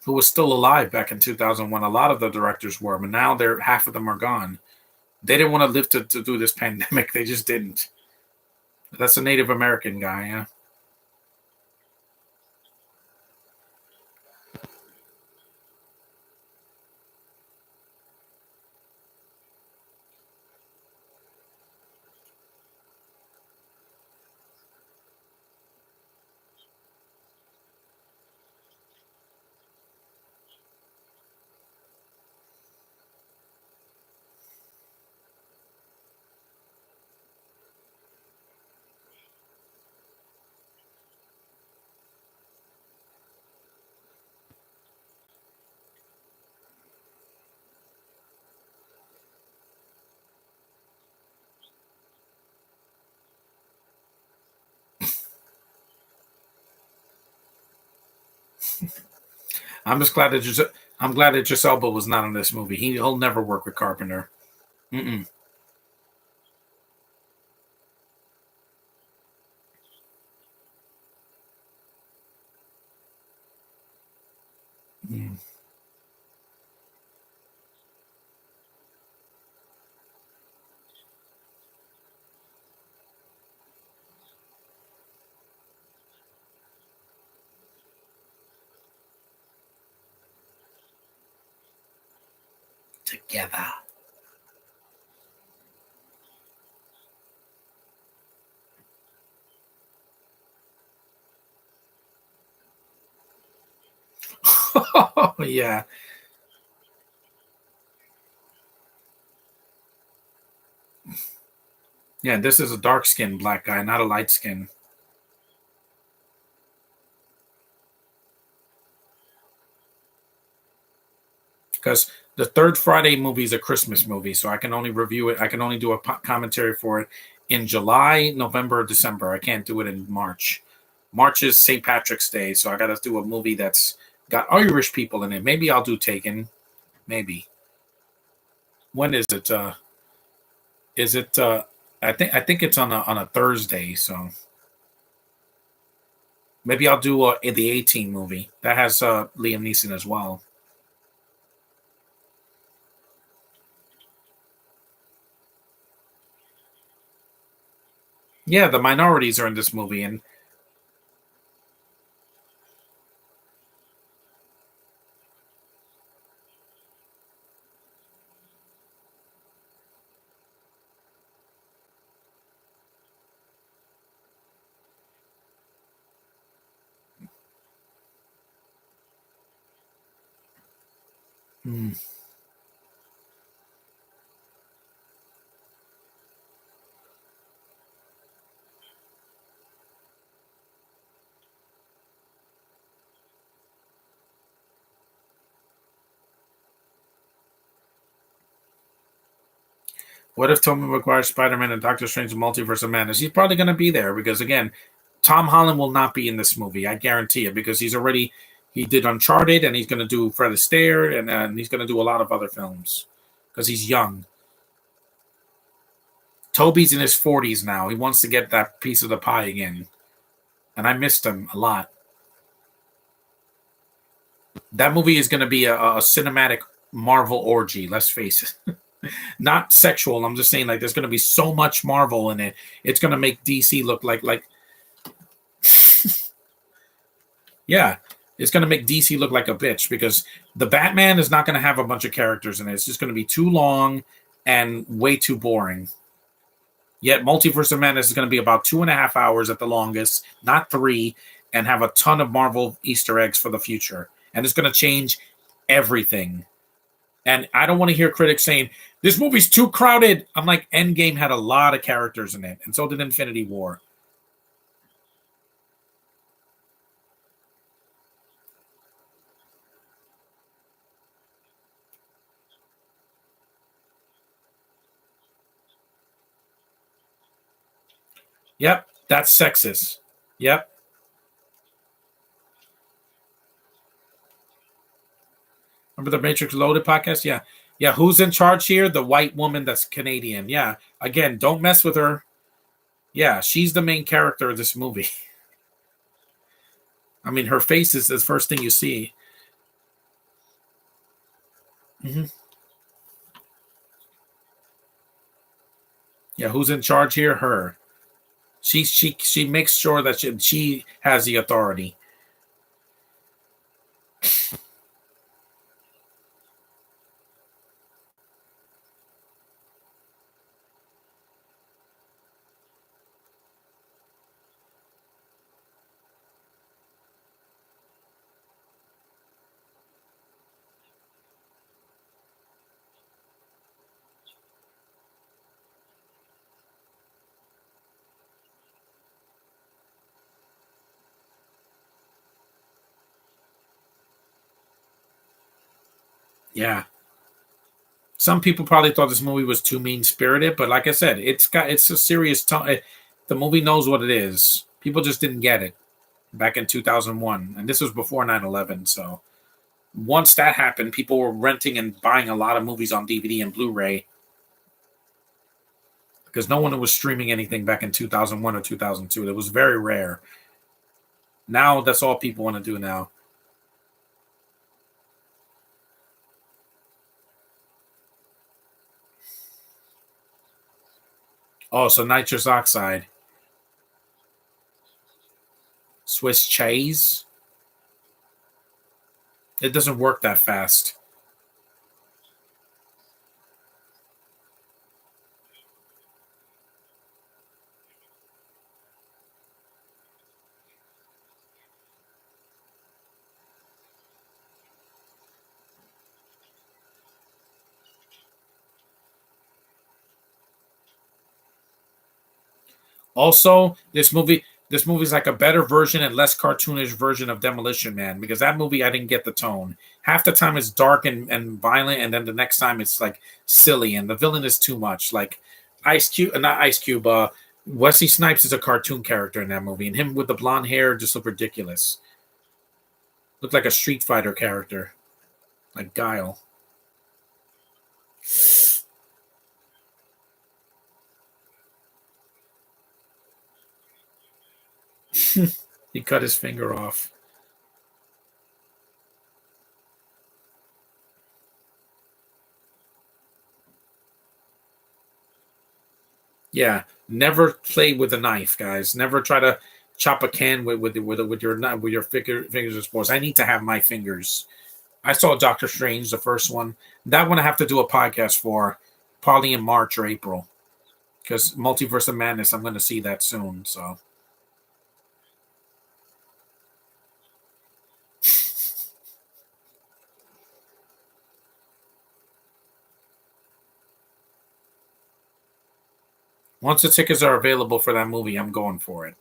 who was still alive back in 2001. A lot of the directors were, but now they're half of them are gone. They didn't want to live to do this pandemic. They just didn't. That's a Native American guy, yeah. I'm just glad that I'm glad that Idris Elba was not in this movie. He'll never work with Carpenter. Mm-mm. Mm. Together. Yeah. Yeah, this is a dark skinned black guy, not a light skin. Because the third Friday movie is a Christmas movie, so I can only review it. I can only do a commentary for it in July, November, December. I can't do it in March. March is St. Patrick's Day, so I got to do a movie that's got Irish people in it. Maybe I'll do Taken. Maybe. When is it? Is it? I think it's on a Thursday, so maybe I'll do the 18 movie that has Liam Neeson as well. Yeah, the minorities are in this movie, and hmm. What if Tobey Maguire's Spider-Man and Doctor Strange Multiverse of Madness? He's probably going to be there because again, Tom Holland will not be in this movie. I guarantee it because he did Uncharted and he's going to do Fred Astaire and he's going to do a lot of other films because he's young. Toby's in his 40s now. He wants to get that piece of the pie again, and I missed him a lot. That movie is going to be a cinematic Marvel orgy. Let's face it. Not sexual. I'm just saying, like, there's going to be so much Marvel in it. It's going to make DC look like yeah, it's going to make DC look like a bitch because the Batman is not going to have a bunch of characters in it. It's just going to be too long and way too boring. Yet Multiverse of Madness is going to be about 2.5 hours at the longest, not three, and have a ton of Marvel Easter eggs for the future. And it's going to change everything. And I don't want to hear critics saying this movie's too crowded. I'm like, Endgame had a lot of characters in it, and so did Infinity War. Yep, that's sexist. Yep. Remember the Matrix Loaded podcast? Yeah. Yeah. Who's in charge here? The white woman that's Canadian. Yeah. Again, don't mess with her. Yeah, she's the main character of this movie. I mean, her face is the first thing you see. Hmm. Yeah, who's in charge here? Her. She makes sure that she has the authority. Yeah. Some people probably thought this movie was too mean spirited, but like I said, it's a serious tone. The movie knows what it is. People just didn't get it back in 2001, and this was before 9/11. So once that happened, people were renting and buying a lot of movies on DVD and Blu-ray because no one was streaming anything back in 2001 or 2002. It was very rare. Now that's all people want to do now. Oh, so nitrous oxide, Swiss cheese. It doesn't work that fast. Also, this movie's like a better version and less cartoonish version of Demolition Man because that movie I didn't get the tone. Half the time it's dark and violent, and then the next time it's like silly, and the villain is too much. Like Ice Cube, not Ice Cube. Wesley Snipes is a cartoon character in that movie, and him with the blonde hair just looked ridiculous. Looked like a Street Fighter character, like Guile. He cut his finger off. Yeah, never play with a knife, guys. Never try to chop a can with your fingers or sports. I need to have my fingers. I saw Doctor Strange, the first one. That one I have to do a podcast for, probably in March or April, because Multiverse of Madness. I'm going to see that soon. Once the tickets are available for that movie, I'm going for it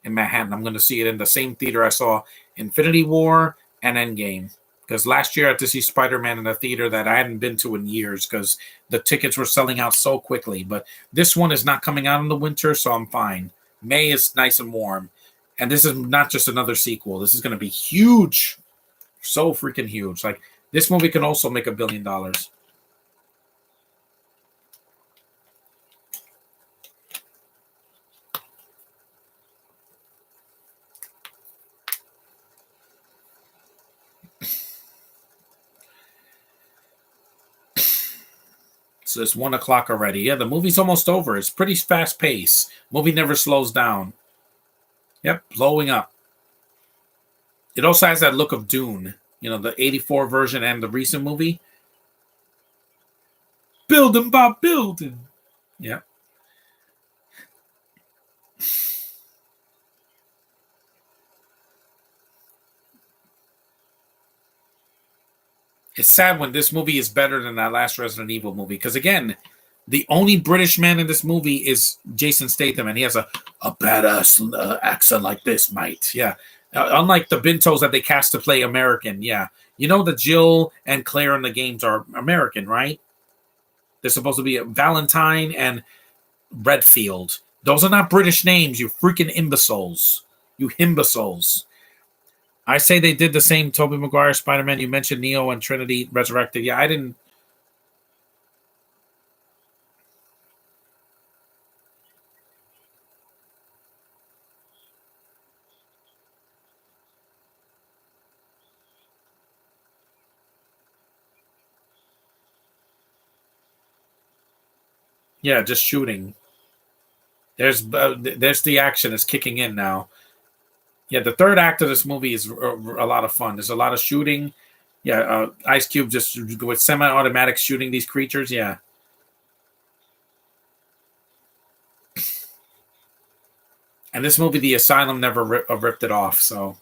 in Manhattan. I'm going to see it in the same theater I saw Infinity War and Endgame. Because last year I had to see Spider Man in a theater that I hadn't been to in years because the tickets were selling out so quickly. But this one is not coming out in the winter, so I'm fine. May is nice and warm. And this is not just another sequel. This is going to be huge. So freaking huge. Like, this movie can also make $1 billion. So it's 1 o'clock already. Yeah, the movie's almost over. It's pretty fast pace. Movie never slows down. Yep, blowing up. It also has that look of Dune. The '84 version and the recent movie. Building by building. Yeah. It's sad when this movie is better than that last Resident Evil movie. Because again, the only British man in this movie is Jason Statham, and he has a badass accent like this, mate. Yeah. Unlike the Bintos that they cast to play American. Yeah. You know that Jill and Claire in the games are American, right? They're supposed to be Valentine and Redfield. Those are not British names, you freaking imbeciles. You imbeciles. I say they did the same Tobey Maguire Spider-Man. You mentioned Neo and Trinity Resurrected. Yeah, I didn't. Yeah, just shooting. There's the action is kicking in now. Yeah, the third act of this movie is a lot of fun. There's a lot of shooting. Yeah, Ice Cube just with semi-automatic shooting these creatures. Yeah, and this movie, The Asylum, never ripped it off. So,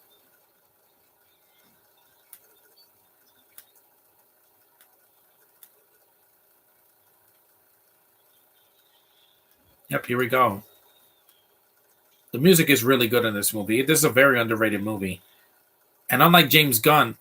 yep, here we go. The music is really good in this movie. This is a very underrated movie. And unlike James Gunn,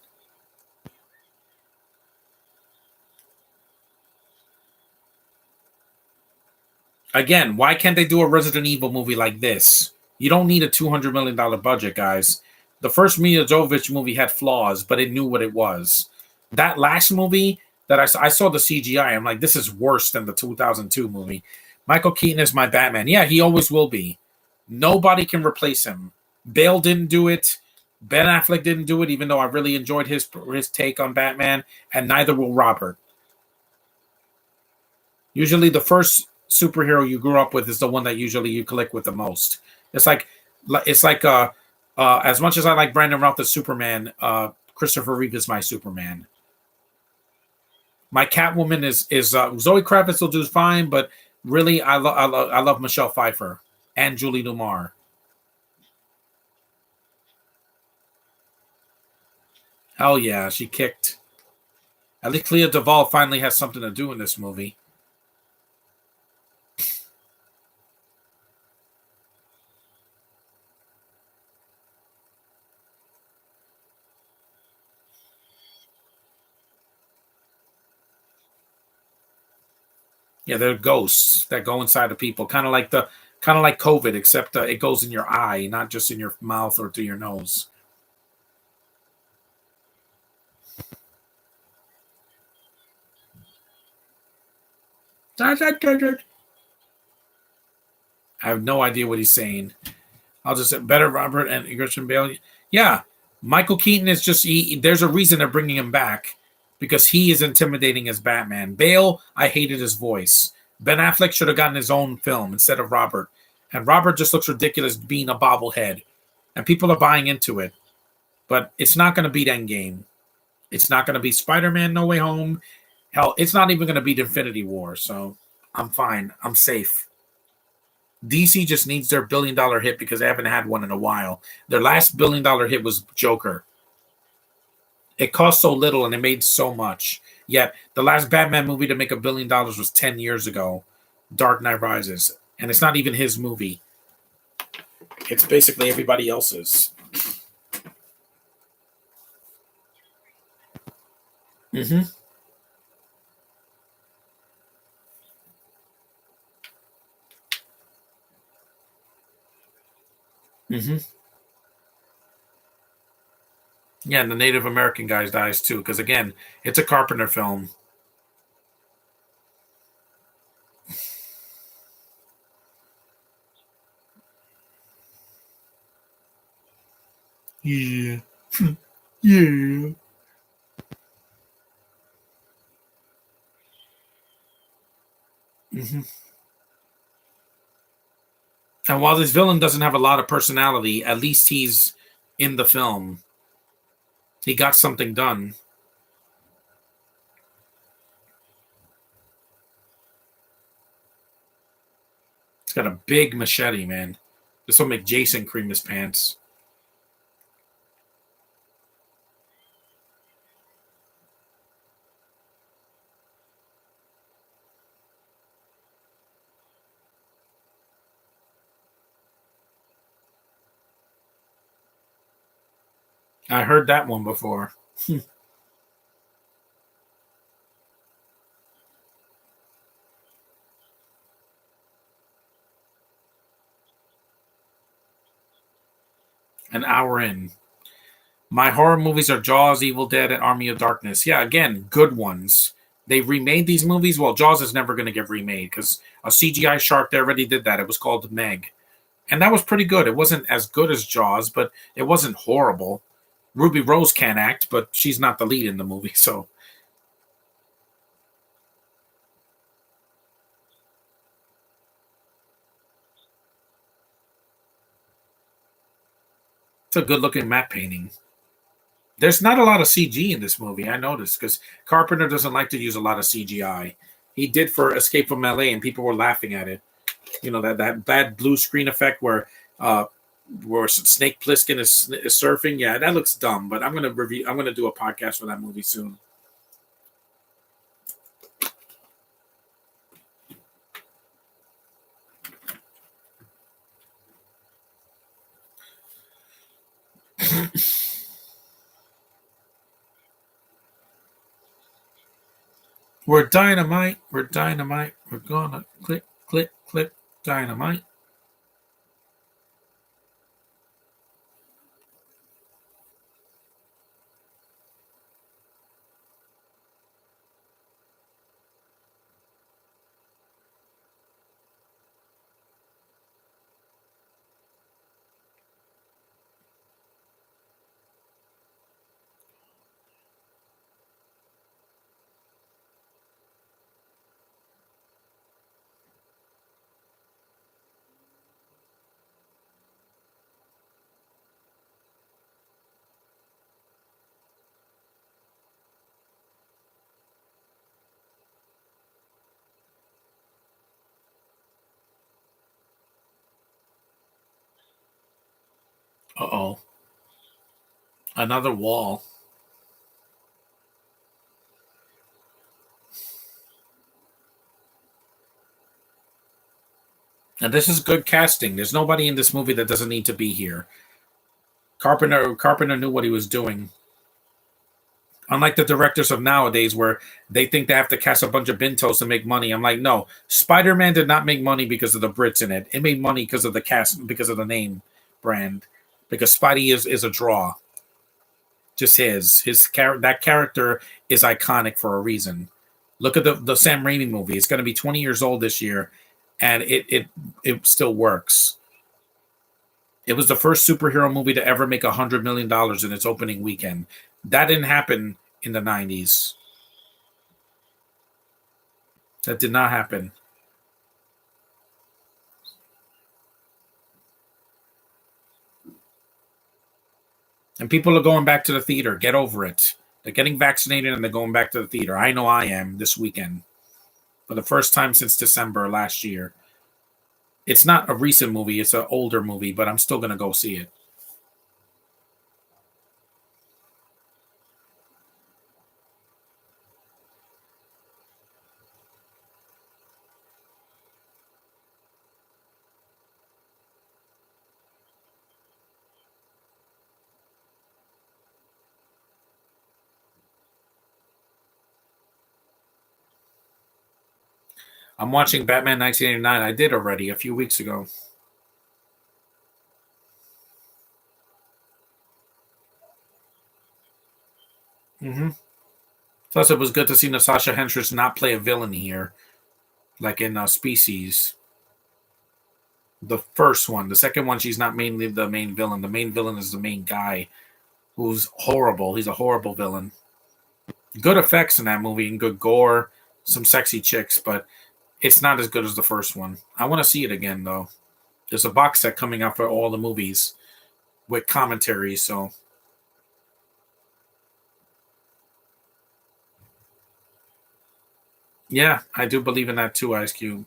again, why can't they do a Resident Evil movie like this? You don't need a $200 million budget, guys. The first Mila Jovovich movie had flaws, but it knew what it was. That last movie that I saw the CGI, I'm like, this is worse than the 2002 movie. Michael Keaton is my Batman. Yeah, he always will be. Nobody can replace him. Bale didn't do it. Ben Affleck didn't do it, even though I really enjoyed his take on Batman, and neither will Robert. Usually, the first superhero you grew up with is the one that usually you click with the most. It's like as much as I like Brandon Routh as Superman, Christopher Reeve is my Superman. My Catwoman is Zoe Kravitz will do fine, but really I love Michelle Pfeiffer and Julie Newmar. Hell yeah, she kicked. At least Clea Duvall finally has something to do in this movie. Yeah, they're ghosts that go inside of people, kind of like COVID, except it goes in your eye, not just in your mouth or through your nose. I have no idea what he's saying. I'll just say better Robert and Christian Bale. Yeah, Michael Keaton is just there's a reason they're bringing him back because he is intimidating as Batman. Bale, I hated his voice. Ben Affleck should have gotten his own film instead of Robert, and Robert just looks ridiculous being a bobblehead, and people are buying into it. But it's not going to beat Endgame. It's not going to be Spider-Man: No Way Home. Hell, it's not even going to beat Infinity War. So I'm fine. I'm safe. DC just needs their $1 billion hit because they haven't had one in a while. Their last $1 billion hit was Joker. It cost so little and it made so much. Yet the last Batman movie to make $1 billion was 10 years ago, Dark Knight Rises, and it's not even his movie. It's basically everybody else's. Mm-hmm. Mm-hmm. Yeah, and the Native American guy dies too, because again, it's a Carpenter film. Yeah. Yeah. Mm-hmm. And while this villain doesn't have a lot of personality, at least he's in the film. He got something done. He's got a big machete, man. This will make Jason cream his pants. I heard that one before. An hour in. My horror movies are Jaws, Evil Dead, and Army of Darkness. Yeah, again, good ones. They remade these movies. Well, Jaws is never going to get remade because a CGI shark they already did that. It was called Meg. And that was pretty good. It wasn't as good as Jaws, but it wasn't horrible. Ruby Rose can't act, but she's not the lead in the movie. So, It's a good looking matte painting. There's not a lot of CG in this movie. I noticed because Carpenter doesn't like to use a lot of CGI. He did for Escape from LA, and people were laughing at it. You know that bad blue screen effect uh, where Snake Plissken is surfing. Yeah, that looks dumb. But I'm gonna review. I'm gonna do a podcast for that movie soon. We're dynamite. We're dynamite. We're gonna click, click, click, dynamite. Uh-oh. Another wall. And this is good casting. There's nobody in this movie that doesn't need to be here. Carpenter knew what he was doing. Unlike the directors of nowadays, where they think they have to cast a bunch of Bintos to make money. I'm like, no. Spider-Man did not make money because of the Brits in it. It made money because of the cast, because of the name brand. Because Spidey is a draw. Just that character is iconic for a reason. Look at the Sam Raimi movie. It's going to be 20 years old this year, and it still works. It was the first superhero movie to ever make $100 million in its opening weekend. That didn't happen in the 90s. That did not happen. And people are going back to the theater. Get over it. They're getting vaccinated and they're going back to the theater. I know I am this weekend for the first time since December last year. It's not a recent movie, it's an older movie, but I'm still going to go see it. I'm watching Batman 1989. I did already a few weeks ago. hmm Plus, it was good to see Natasha Henstridge not play a villain here, like in Species. The first one. The second one, she's not mainly the main villain. The main villain is the main guy who's horrible. He's a horrible villain. Good effects in that movie and good gore, some sexy chicks, but it's not as good as the first one. I want to see it again, though. There's a box set coming out for all the movies with commentary, so yeah, I do believe in that too, Ice Cube.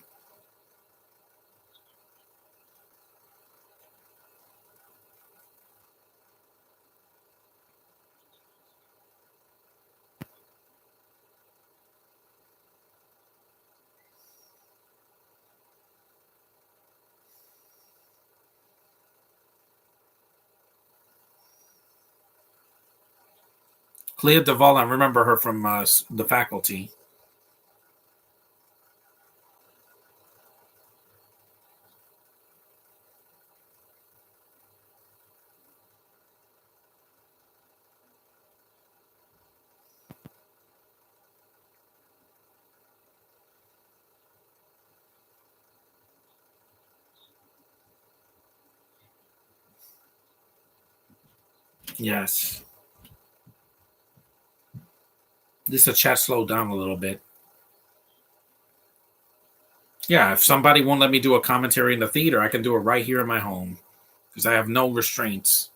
Clea Duvall, I remember her from The Faculty. Yes. Just the chat slowed down a little bit. Yeah, if somebody won't let me do a commentary in the theater, I can do it right here in my home because I have no restraints.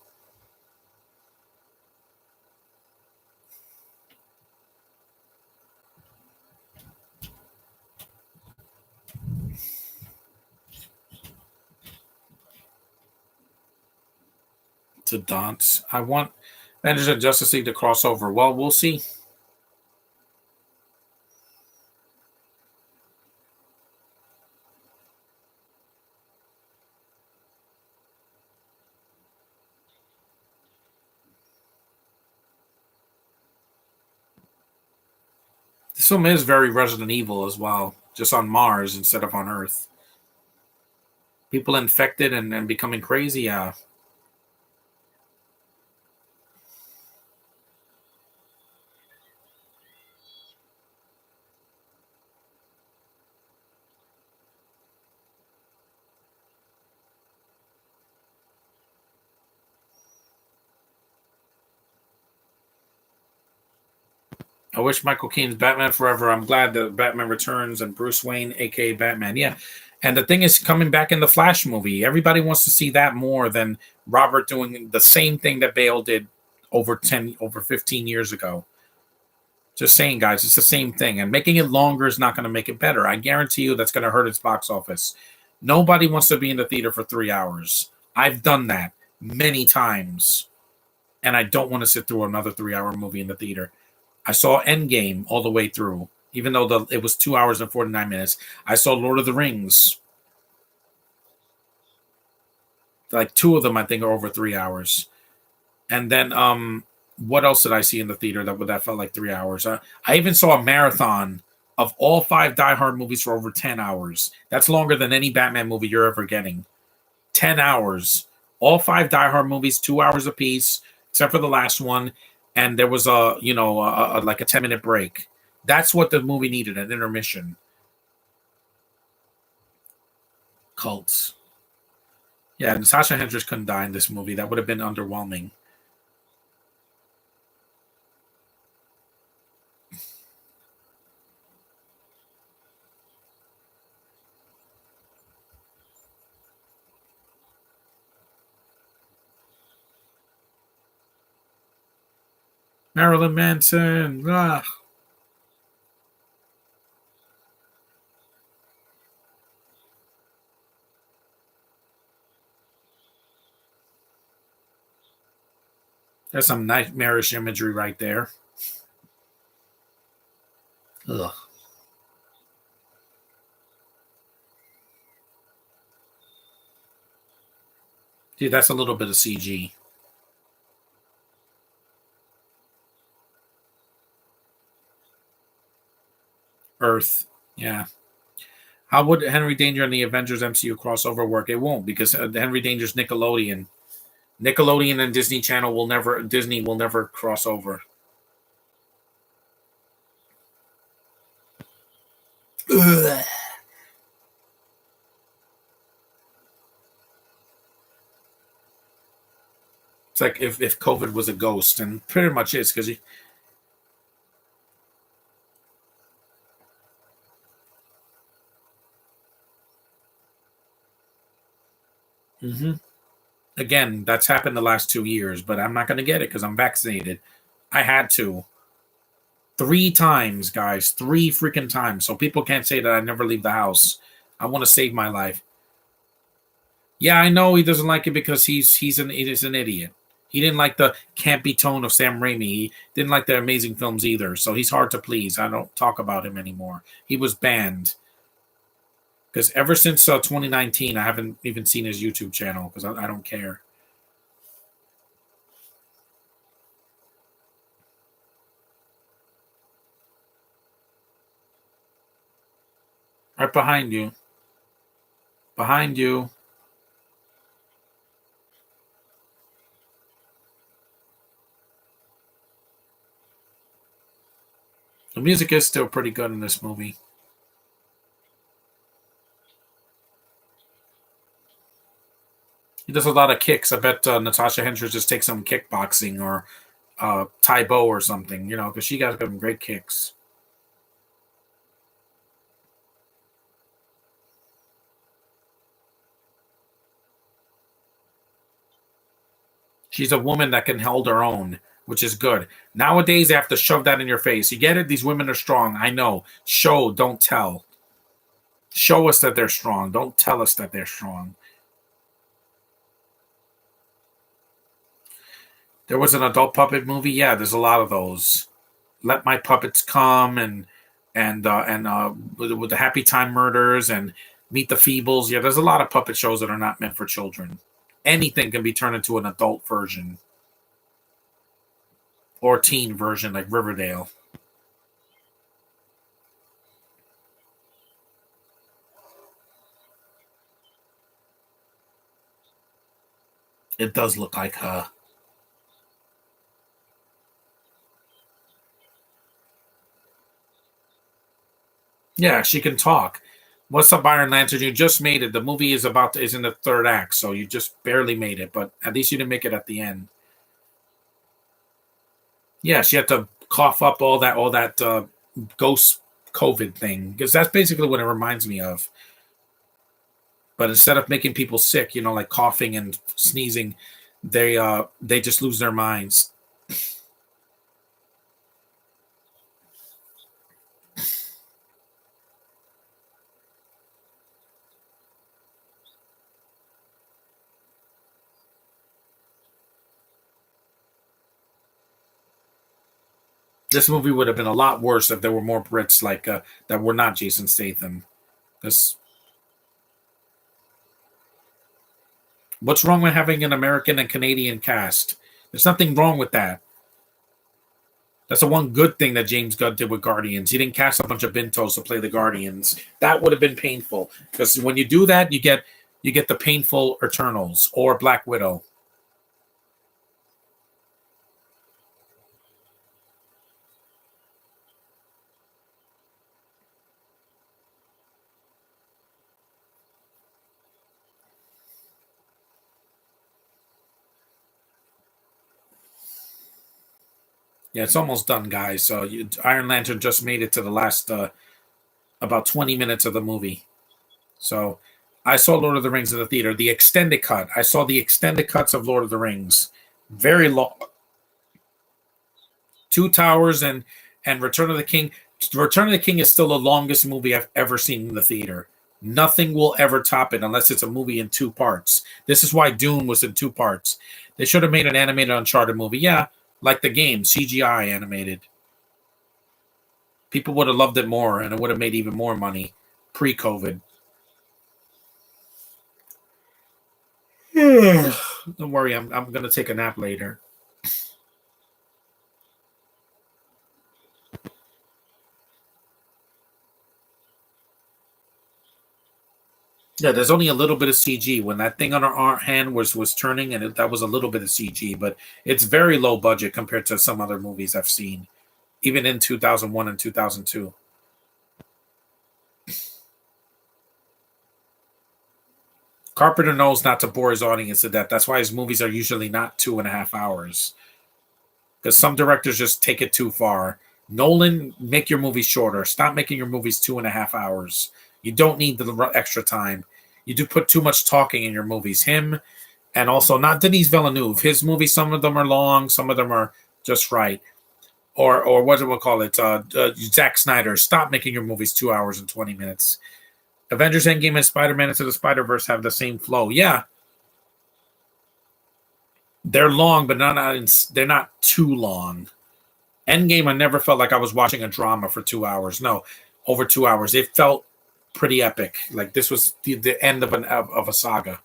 to dance. I want Avengers and Justice League to cross over. Well, we'll see. This film is very Resident Evil as well, just on Mars instead of on Earth. People infected and becoming crazy. Yeah. I wish Michael Keaton's Batman Forever. I'm glad that Batman Returns and Bruce Wayne, aka Batman. Yeah. And the thing is, coming back in the Flash movie, everybody wants to see that more than Robert doing the same thing that Bale did over 15 years ago. Just saying, guys, it's the same thing. And making it longer is not going to make it better. I guarantee you that's going to hurt its box office. Nobody wants to be in the theater for 3 hours. I've done that many times. And I don't want to sit through another 3 hour movie in the theater. I saw Endgame all the way through, even though it was 2 hours and 49 minutes. I saw Lord of the Rings. Like two of them, I think, are over 3 hours. And then, what else did I see in the theater that felt like 3 hours? I even saw a marathon of all 5 Die Hard movies for over 10 hours. That's longer than any Batman movie you're ever getting. 10 hours. All 5 Die Hard movies, 2 hours apiece, except for the last one. And there was like a 10-minute break. That's what the movie needed, an intermission. Cults. Yeah, Natasha Henstridge couldn't die in this movie. That would have been underwhelming. Marilyn Manson. Ah. There's some nightmarish imagery right there. Ugh. Dude, that's a little bit of CG. Earth. Yeah. How would Henry Danger and the Avengers MCU crossover work? It won't, because Henry Danger's Nickelodeon. Nickelodeon and Disney will never cross over. Ugh. It's like if COVID was a ghost, and pretty much is, because again, that's happened the last 2 years, but I'm not going to get it because I'm vaccinated. I had to. 3 times, guys. 3 freaking times. So people can't say that I never leave the house. I want to save my life. Yeah, I know he doesn't like it because he's an idiot. He didn't like the campy tone of Sam Raimi. He didn't like the amazing films either. So he's hard to please. I don't talk about him anymore. He was banned. Because ever since 2019, I haven't even seen his YouTube channel because I don't care. Right behind you. Behind you. The music is still pretty good in this movie. He does a lot of kicks. I bet Natasha Henstridge just takes some kickboxing or Taibo or something, because she got some great kicks. She's a woman that can hold her own, which is good. Nowadays, they have to shove that in your face. You get it? These women are strong. I know. Show, don't tell. Show us that they're strong. Don't tell us that they're strong. There was an adult puppet movie. Yeah, there's a lot of those. Let My Puppets Come and with the Happy Time Murders and Meet the Feebles. Yeah, there's a lot of puppet shows that are not meant for children. Anything can be turned into an adult version or teen version like Riverdale. It does look like her. Yeah, she can talk. What's up, Iron Lantern? You just made it. The movie is in the third act, so you just barely made it, but at least you didn't make it at the end. Yeah, she had to cough up all that ghost COVID thing because that's basically what it reminds me of. But instead of making people sick, like coughing and sneezing, they just lose their minds. This movie would have been a lot worse if there were more Brits like that were not Jason Statham. Because what's wrong with having an American and Canadian cast? There's nothing wrong with that. That's the one good thing that James Gunn did with Guardians. He didn't cast a bunch of Bintos to play the Guardians. That would have been painful because when you do that, you get the painful Eternals or Black Widow. Yeah, it's almost done, guys. So Iron Lantern just made it to the last about 20 minutes of the movie. So I saw Lord of the Rings in the theater. The extended cut. I saw the extended cuts of Lord of the Rings. Very long. Two Towers and Return of the King. Return of the King is still the longest movie I've ever seen in the theater. Nothing will ever top it unless it's a movie in two parts. This is why Dune was in two parts. They should have made an animated Uncharted movie. Yeah, like the game, CGI animated. People would have loved it more and it would have made even more money pre-COVID. Don't worry, I'm gonna take a nap later. Yeah, there's only a little bit of CG when that thing on our hand was turning, and that was a little bit of CG, but it's very low budget compared to some other movies I've seen, even in 2001 and 2002. Carpenter knows not to bore his audience to death. That's why his movies are usually not 2.5 hours. Because some directors just take it too far. Nolan, make your movies shorter. Stop making your movies 2.5 hours. You don't need the extra time. You do put too much talking in your movies. Him and also not Denis Villeneuve. His movies, some of them are long, some of them are just right. Or what do we call it? Zack Snyder. Stop making your movies 2 hours and 20 minutes. Avengers Endgame and Spider-Man Into the Spider-Verse have the same flow. Yeah, they're long, but they're not too long. Endgame, I never felt like I was watching a drama for 2 hours. No, over 2 hours. It felt pretty epic. Like this was the end of a saga.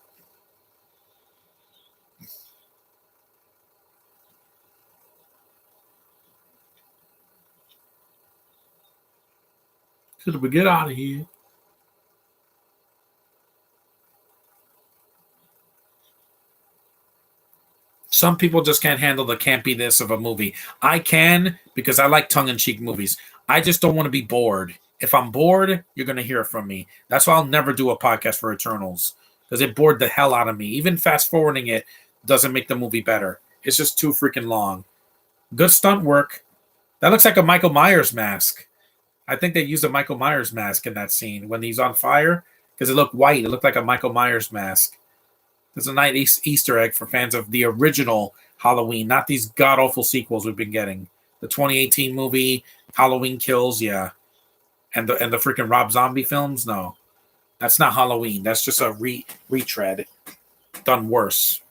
Should we get out of here? Some people just can't handle the campiness of a movie. I can because I like tongue in cheek movies. I just don't want to be bored. If I'm bored, you're going to hear from me. That's why I'll never do a podcast for Eternals because it bored the hell out of me. Even fast forwarding it doesn't make the movie better. It's just too freaking long. Good stunt work. That looks like a Michael Myers mask. I think they used a Michael Myers mask in that scene when he's on fire because it looked white. It looked like a Michael Myers mask. There's a nice Easter egg for fans of the original Halloween, not these god awful sequels we've been getting. The 2018 movie, Halloween Kills, yeah, and the freaking Rob Zombie films. No, that's not Halloween. That's just a retread done worse.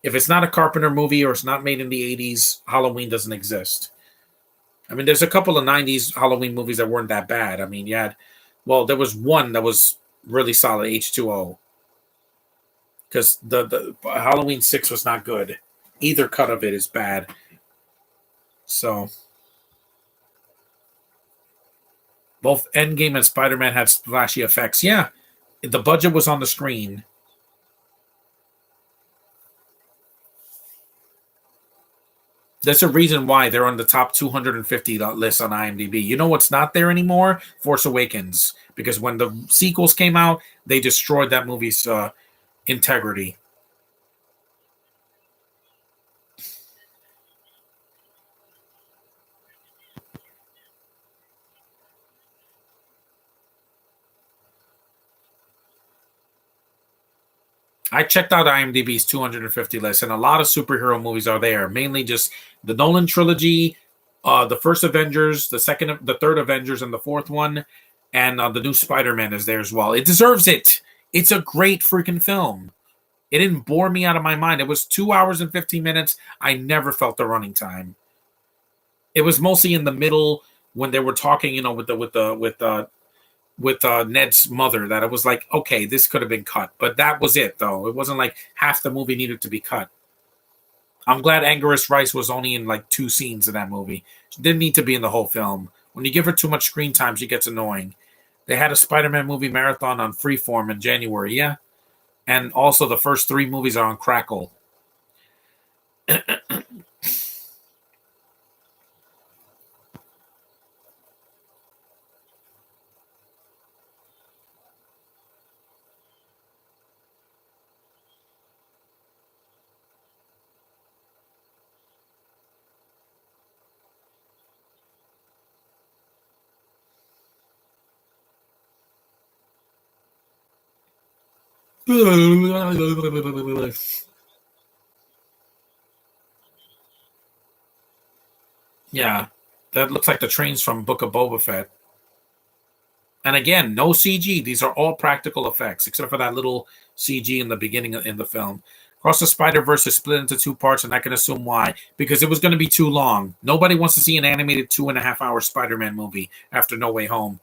If it's not a Carpenter movie or it's not made in the 80s, Halloween doesn't exist. I mean, there's a couple of 90s Halloween movies that weren't that bad. I mean, there was one that was really solid, H2O, because the Halloween 6 was not good. Either cut of it is bad. So both Endgame and Spider-Man had splashy effects. Yeah, the budget was on the screen. There's a reason why they're on the top 250 list on IMDb. You know what's not there anymore? Force Awakens. Because when the sequels came out, they destroyed that movie's integrity. I checked out IMDb's 250 list, and a lot of superhero movies are there. Mainly just the Nolan trilogy, the first Avengers, the third Avengers, and the fourth one, and the new Spider-Man is there as well. It deserves it. It's a great freaking film. It didn't bore me out of my mind. It was 2 hours and 15 minutes. I never felt the running time. It was mostly in the middle when they were talking, with Ned's mother, that it was like, okay, this could have been cut. But that was it, though. It wasn't like half the movie needed to be cut. I'm glad Anguirus Rice was only in like 2 scenes in that movie. She didn't need to be in the whole film. When you give her too much screen time, she gets annoying. They had a Spider-Man movie marathon on Freeform in January, yeah. And also the first 3 movies are on Crackle. Yeah, that looks like the trains from Book of Boba Fett. And again, no CG. These are all practical effects, except for that little CG in the beginning in the film. Across the Spider-Verse is split into 2 parts, and I can assume why. Because it was going to be too long. Nobody wants to see an animated 2.5-hour Spider-Man movie after No Way Home.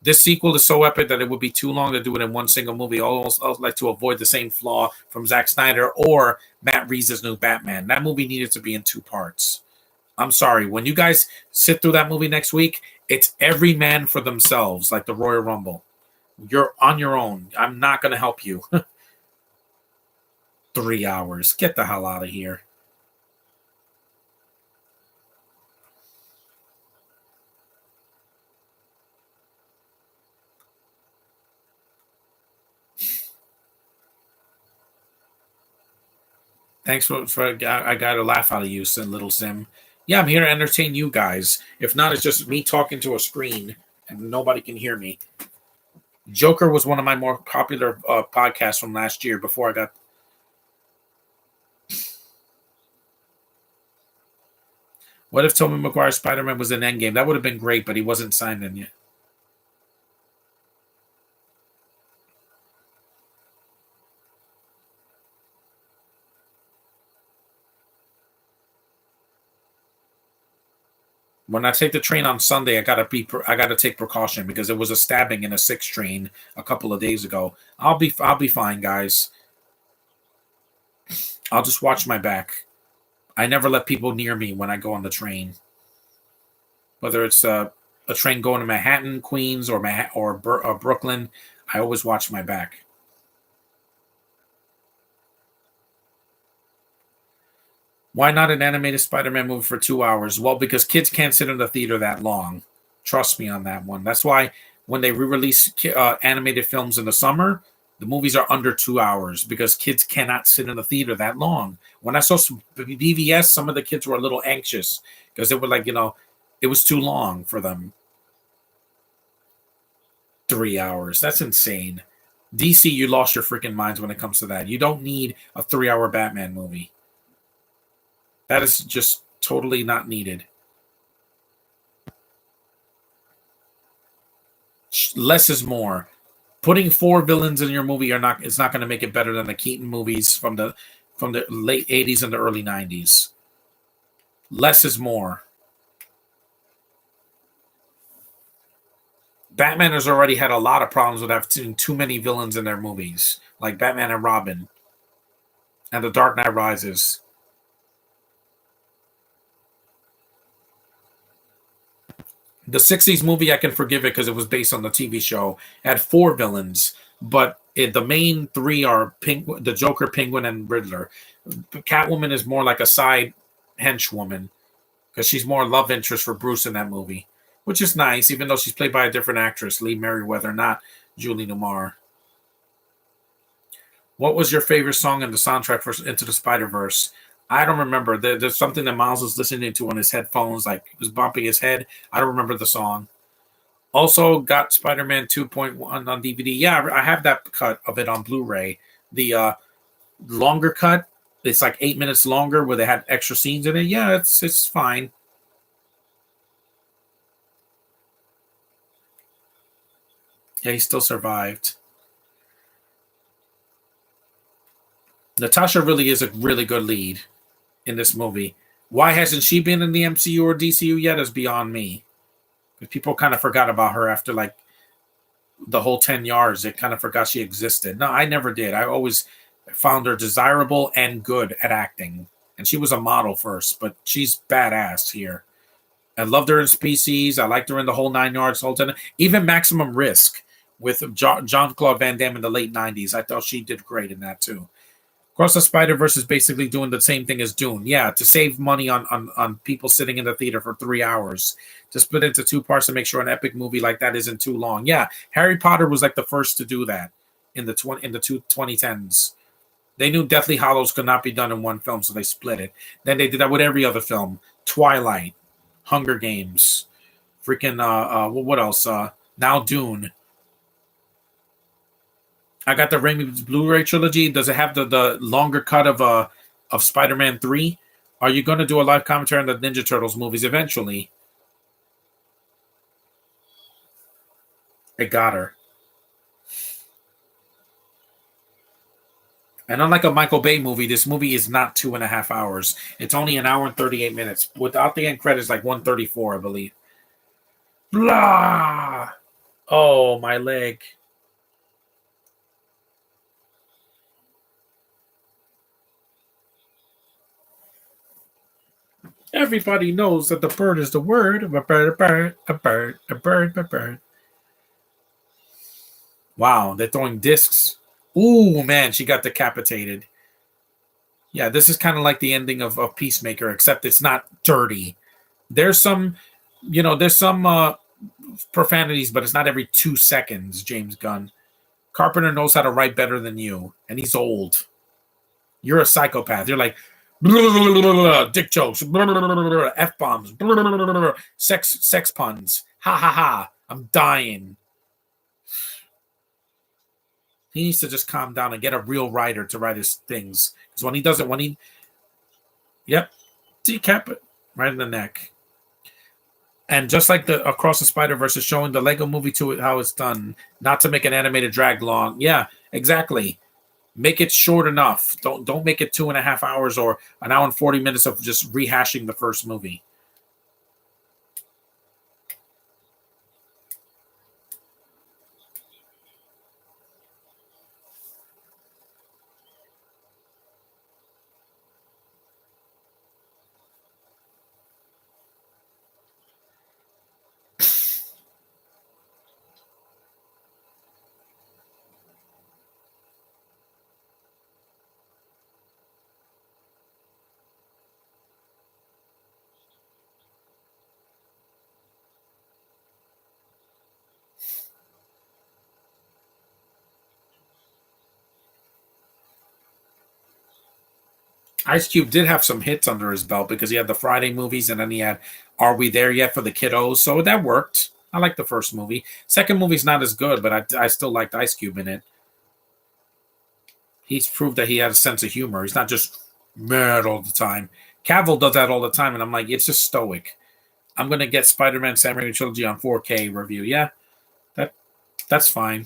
This sequel is so epic that it would be too long to do it in one single movie. Almost, I would like to avoid the same flaw from Zack Snyder or Matt Reeves' new Batman. That movie needed to be in 2 parts. I'm sorry. When you guys sit through that movie next week, it's every man for themselves, like the Royal Rumble. You're on your own. I'm not going to help you. 3 hours. Get the hell out of here. Thanks for I got a laugh out of you, Little Sim. Yeah, I'm here to entertain you guys. If not, it's just me talking to a screen and nobody can hear me. Joker was one of my more popular podcasts from last year before I got. What if Tobey Maguire's Spider-Man was in Endgame? That would have been great, but he wasn't signed in yet. When I take the train on Sunday, I gotta take precaution because there was a stabbing in a 6 train a couple of days ago. I'll be fine, guys. I'll just watch my back. I never let people near me when I go on the train. Whether it's a train going to Manhattan, Queens, or Brooklyn, I always watch my back. Why not an animated Spider-Man movie for 2 hours? Well, because kids can't sit in the theater that long. Trust me on that one. That's why when they re-release animated films in the summer, the movies are under 2 hours because kids cannot sit in the theater that long. When I saw some BVS, some of the kids were a little anxious because they were like, it was too long for them. 3 hours. That's insane. DC, you lost your freaking minds when it comes to that. You don't need a 3-hour Batman movie. That is just totally not needed. Less is more. Putting 4 villains in your movie is not going to make it better than the Keaton movies from the from the late 80s and the early 90s. Less is more. Batman has already had a lot of problems with having too many villains in their movies, like Batman and Robin and The Dark Knight Rises. The 60s movie, I can forgive it because it was based on the TV show. It had 4 villains, but the main 3 are the Joker, Penguin, and Riddler. Catwoman is more like a side henchwoman because she's more love interest for Bruce in that movie, which is nice, even though she's played by a different actress, Lee Merriweather, not Julie Newmar. What was your favorite song in the soundtrack for Into the Spider-Verse? I don't remember. There's something that Miles was listening to on his headphones, like he was bumping his head. I don't remember the song. Also got Spider-Man 2.1 on DVD. Yeah, I have that cut of it on Blu-ray. The longer cut, it's like 8 minutes longer where they had extra scenes in it. Yeah, it's fine. Yeah, he still survived. Natasha really is a really good lead in this movie. Why hasn't she been in the MCU or DCU yet is beyond me. Because people kind of forgot about her after like the whole 10 yards. They kind of forgot she existed. No, I never did. I always found her desirable and good at acting. And she was a model first, but she's badass here. I loved her in Species. I liked her in the whole 9 yards. Even Maximum Risk with Jean-Claude Van Damme in the late 90s. I thought she did great in that too. Across the Spider-Verse is basically doing the same thing as Dune. Yeah, to save money on people sitting in the theater for 3 hours. To split into 2 parts to make sure an epic movie like that isn't too long. Yeah, Harry Potter was like the first to do that in the 2010s. They knew Deathly Hallows could not be done in one film, so they split it. Then they did that with every other film. Twilight, Hunger Games, freaking what else? Now Dune. I got the Raimi Blu-ray trilogy. Does it have the longer cut of Spider-Man 3? Are you going to do a live commentary on the Ninja Turtles movies eventually? I got her. And unlike a Michael Bay movie, this movie is not 2.5 hours. It's only 1 hour and 38 minutes. Without the end credits, like 134, I believe. Blah! Oh, my leg. Everybody knows that the bird is the word of a bird, a bird, a bird, a bird, a bird. Wow, they're throwing discs. Ooh, man, she got decapitated. Yeah, this is kind of like the ending of Peacemaker, except it's not dirty. There's some, there's some profanities, but it's not every 2 seconds, James Gunn. Carpenter knows how to write better than you, and he's old. You're a psychopath. You're like, blah, blah, blah, blah, dick jokes, blah, blah, blah, blah, F-bombs, blah, blah, blah, blah, sex puns. Ha, ha, ha. I'm dying. He needs to just calm down and get a real writer to write his things. Because when he does it, yep, decap it right in the neck. And just like the Across the Spider-Verse is showing the Lego movie to it, how it's done, not to make an animated drag long. Yeah, exactly. Make it short enough. Don't make it 2.5 hours or 1 hour and 40 minutes of just rehashing the first movie. Ice Cube did have some hits under his belt because he had the Friday movies and then he had Are We There Yet for the Kiddos? So that worked. I like the first movie. Second movie's not as good, but I still liked Ice Cube in it. He's proved that he has a sense of humor. He's not just mad all the time. Cavill does that all the time, and I'm like, it's just stoic. I'm going to get Spider-Man Sam Raimi Trilogy on 4K review. Yeah, that's fine.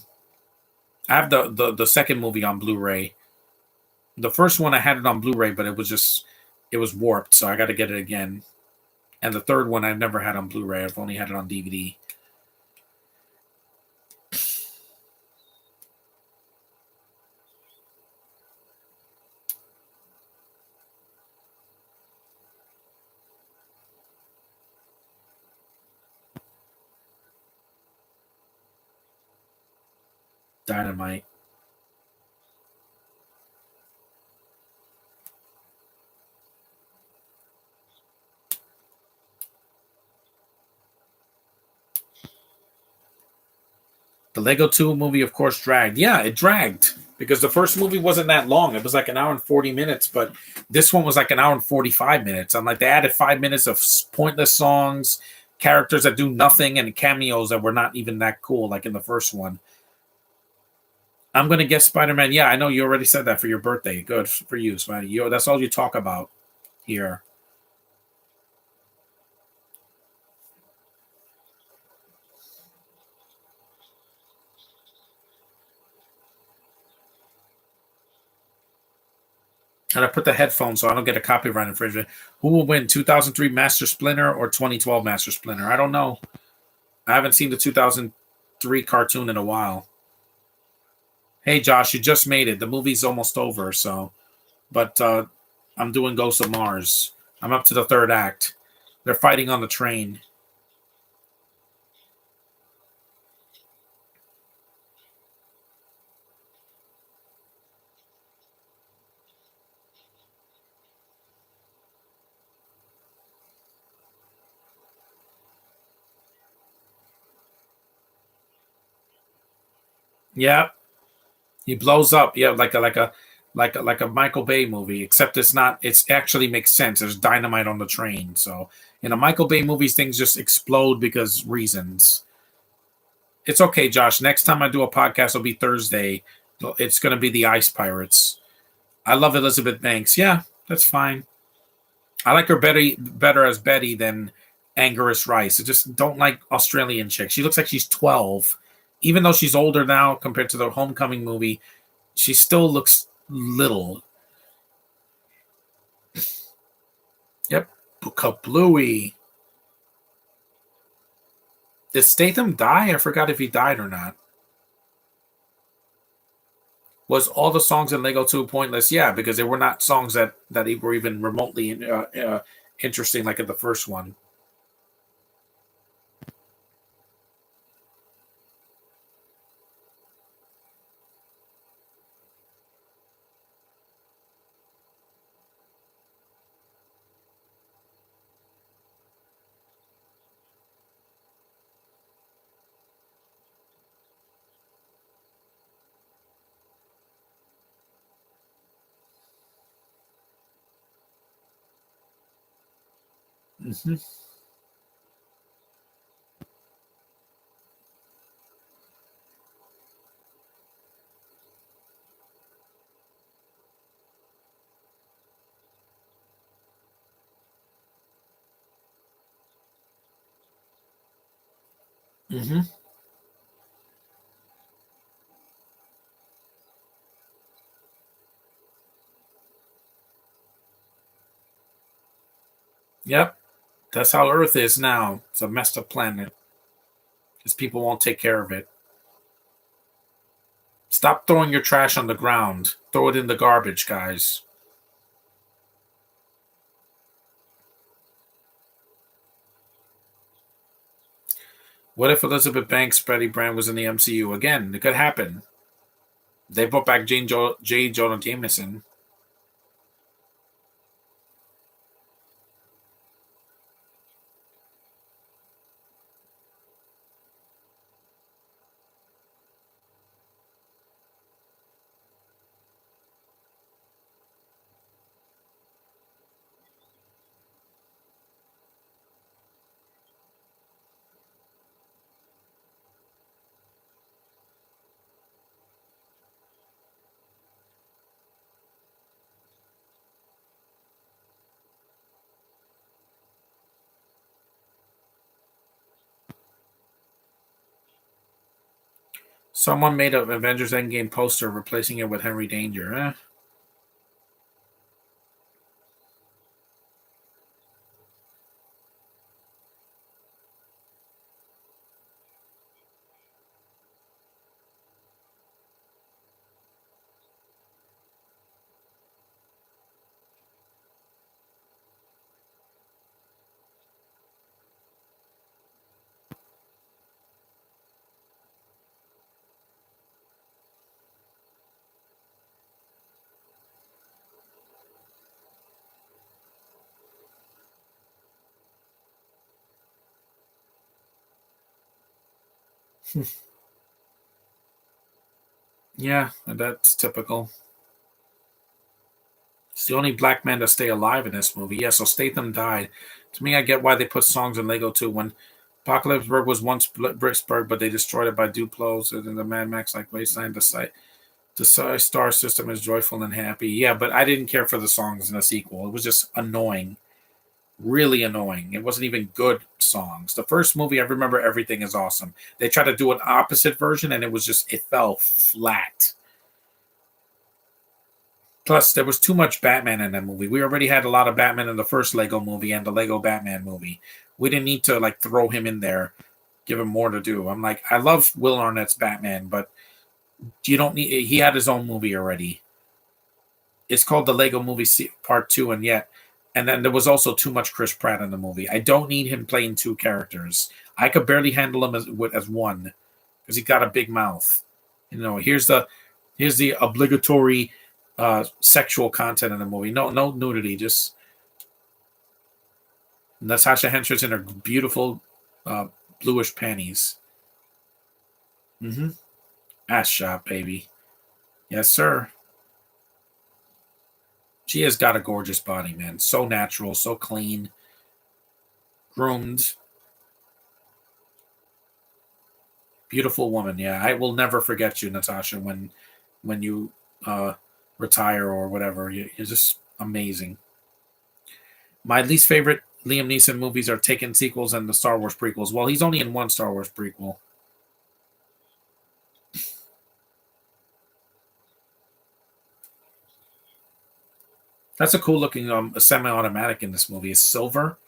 I have the second movie on Blu-ray. The first one I had it on Blu-ray, but it was warped, so I got to get it again. And the third one I've never had on Blu-ray. I've only had it on DVD. Dynamite. The Lego 2 movie, of course, dragged. Yeah, it dragged because the first movie wasn't that long. It was like an hour and 40 minutes, but this one was like an hour and 45 minutes. I'm like, they added 5 minutes of pointless songs, characters that do nothing, and cameos that were not even that cool, like in the first one. I'm going to guess Spider Man. Yeah, I know you already said that for your birthday. Good for you, Spider. That's all you talk about here. And I put the headphones so I don't get a copyright infringement. Who will win, 2003 Master Splinter or 2012 Master Splinter? I don't know. I haven't seen the 2003 cartoon in a while. Hey, Josh, you just made it. The movie's almost over, so. But I'm doing Ghost of Mars. I'm up to the third act. They're fighting on the train. Yeah, he blows up. Yeah, like a Michael Bay movie, except it's not. It's actually makes sense. There's dynamite on the train, so in a Michael Bay movies, things just explode because reasons. It's okay, Josh. Next time I do a podcast, it'll be Thursday. It's going to be the Ice Pirates. I love Elizabeth Banks. Yeah, that's fine. I like her better as Betty than Anguirus Rice. I just don't like Australian chick. She looks like she's 12. Even though she's older now compared to the Homecoming movie, she still looks little. Yep. Kablooey. Did Statham die? I forgot if he died or not. Was all the songs in Lego 2 pointless? Yeah, because they were not songs that were even remotely interesting like in the first one. Hmm. Hmm. Yep. That's how Earth is now. It's a messed up planet because people won't take care of it. Stop throwing your trash on the ground. Throw it in the garbage, guys. What if Elizabeth Banks, Betty Brand was in the MCU again? It could happen. They brought back J. Jonah Jameson. Someone made an Avengers Endgame poster replacing it with Henry Danger. Yeah, that's typical. It's the only black man to stay alive in this movie. Yeah, so Statham died. To me, I get why they put songs in Lego too. When Apocalypseburg was once Bricksburg, but they destroyed it by Duplos, and then the Mad Max like Wasteland. The star system is joyful and happy. Yeah, but I didn't care for the songs in the sequel. It was just annoying, really annoying. It wasn't even good songs. The first movie, I remember everything is awesome. They tried to do an opposite version, and it fell flat. Plus, there was too much Batman in that movie. We already had a lot of Batman in the first Lego movie and the Lego Batman movie. We didn't need to like throw him in there, give him more to do. I'm like, I love Will Arnett's Batman, but you don't need. He had his own movie already. It's called the Lego Movie Part Two, and then there was also too much Chris Pratt in the movie. I don't need him playing two characters. I could barely handle him as one because he got a big mouth. Here's the obligatory sexual content in the movie. No nudity, just Natasha Henstridge in her beautiful bluish panties. Mm-hmm. Ass shot, baby. Yes, sir. She has got a gorgeous body, man. So natural, so clean, groomed, beautiful woman. Yeah, I will never forget you, Natasha. When you retire or whatever, you're just amazing. My least favorite Liam Neeson movies are Taken sequels and the Star Wars prequels. Well, he's only in one Star Wars prequel. That's a cool looking semi-automatic in this movie. It's silver.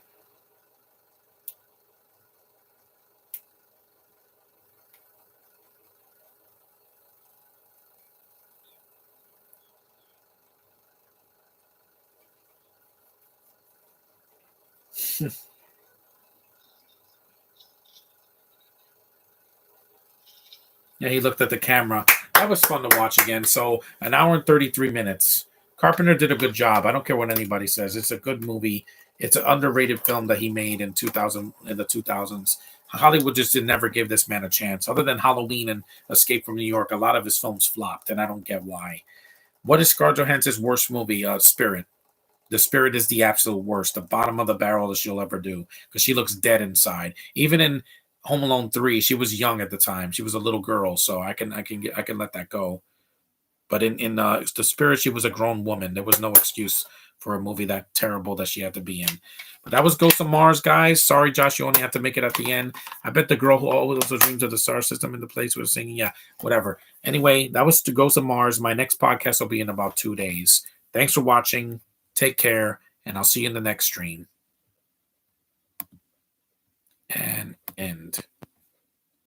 Yeah, he looked at the camera. That was fun to watch again. So an hour and 33 minutes. Carpenter did a good job. I don't care what anybody says. It's a good movie. It's an underrated film that he made in 2000 in the 2000s. Hollywood just did never give this man a chance. Other than Halloween and Escape from New York, a lot of his films flopped, and I don't get why. What is Scarlett Johansson's worst movie? Spirit. The Spirit is the absolute worst, the bottom of the barrel that she'll ever do because she looks dead inside. Even in Home Alone 3, she was young at the time. She was a little girl, so I can let that go. But in The Spirit, she was a grown woman. There was no excuse for a movie that terrible that she had to be in. But that was Ghost of Mars, guys. Sorry, Josh, you only have to make it at the end. I bet the girl who always dreams of the star system in the place was singing. Yeah, whatever. Anyway, that was the Ghost of Mars. My next podcast will be in about 2 days. Thanks for watching. Take care, and I'll see you in the next stream. And end.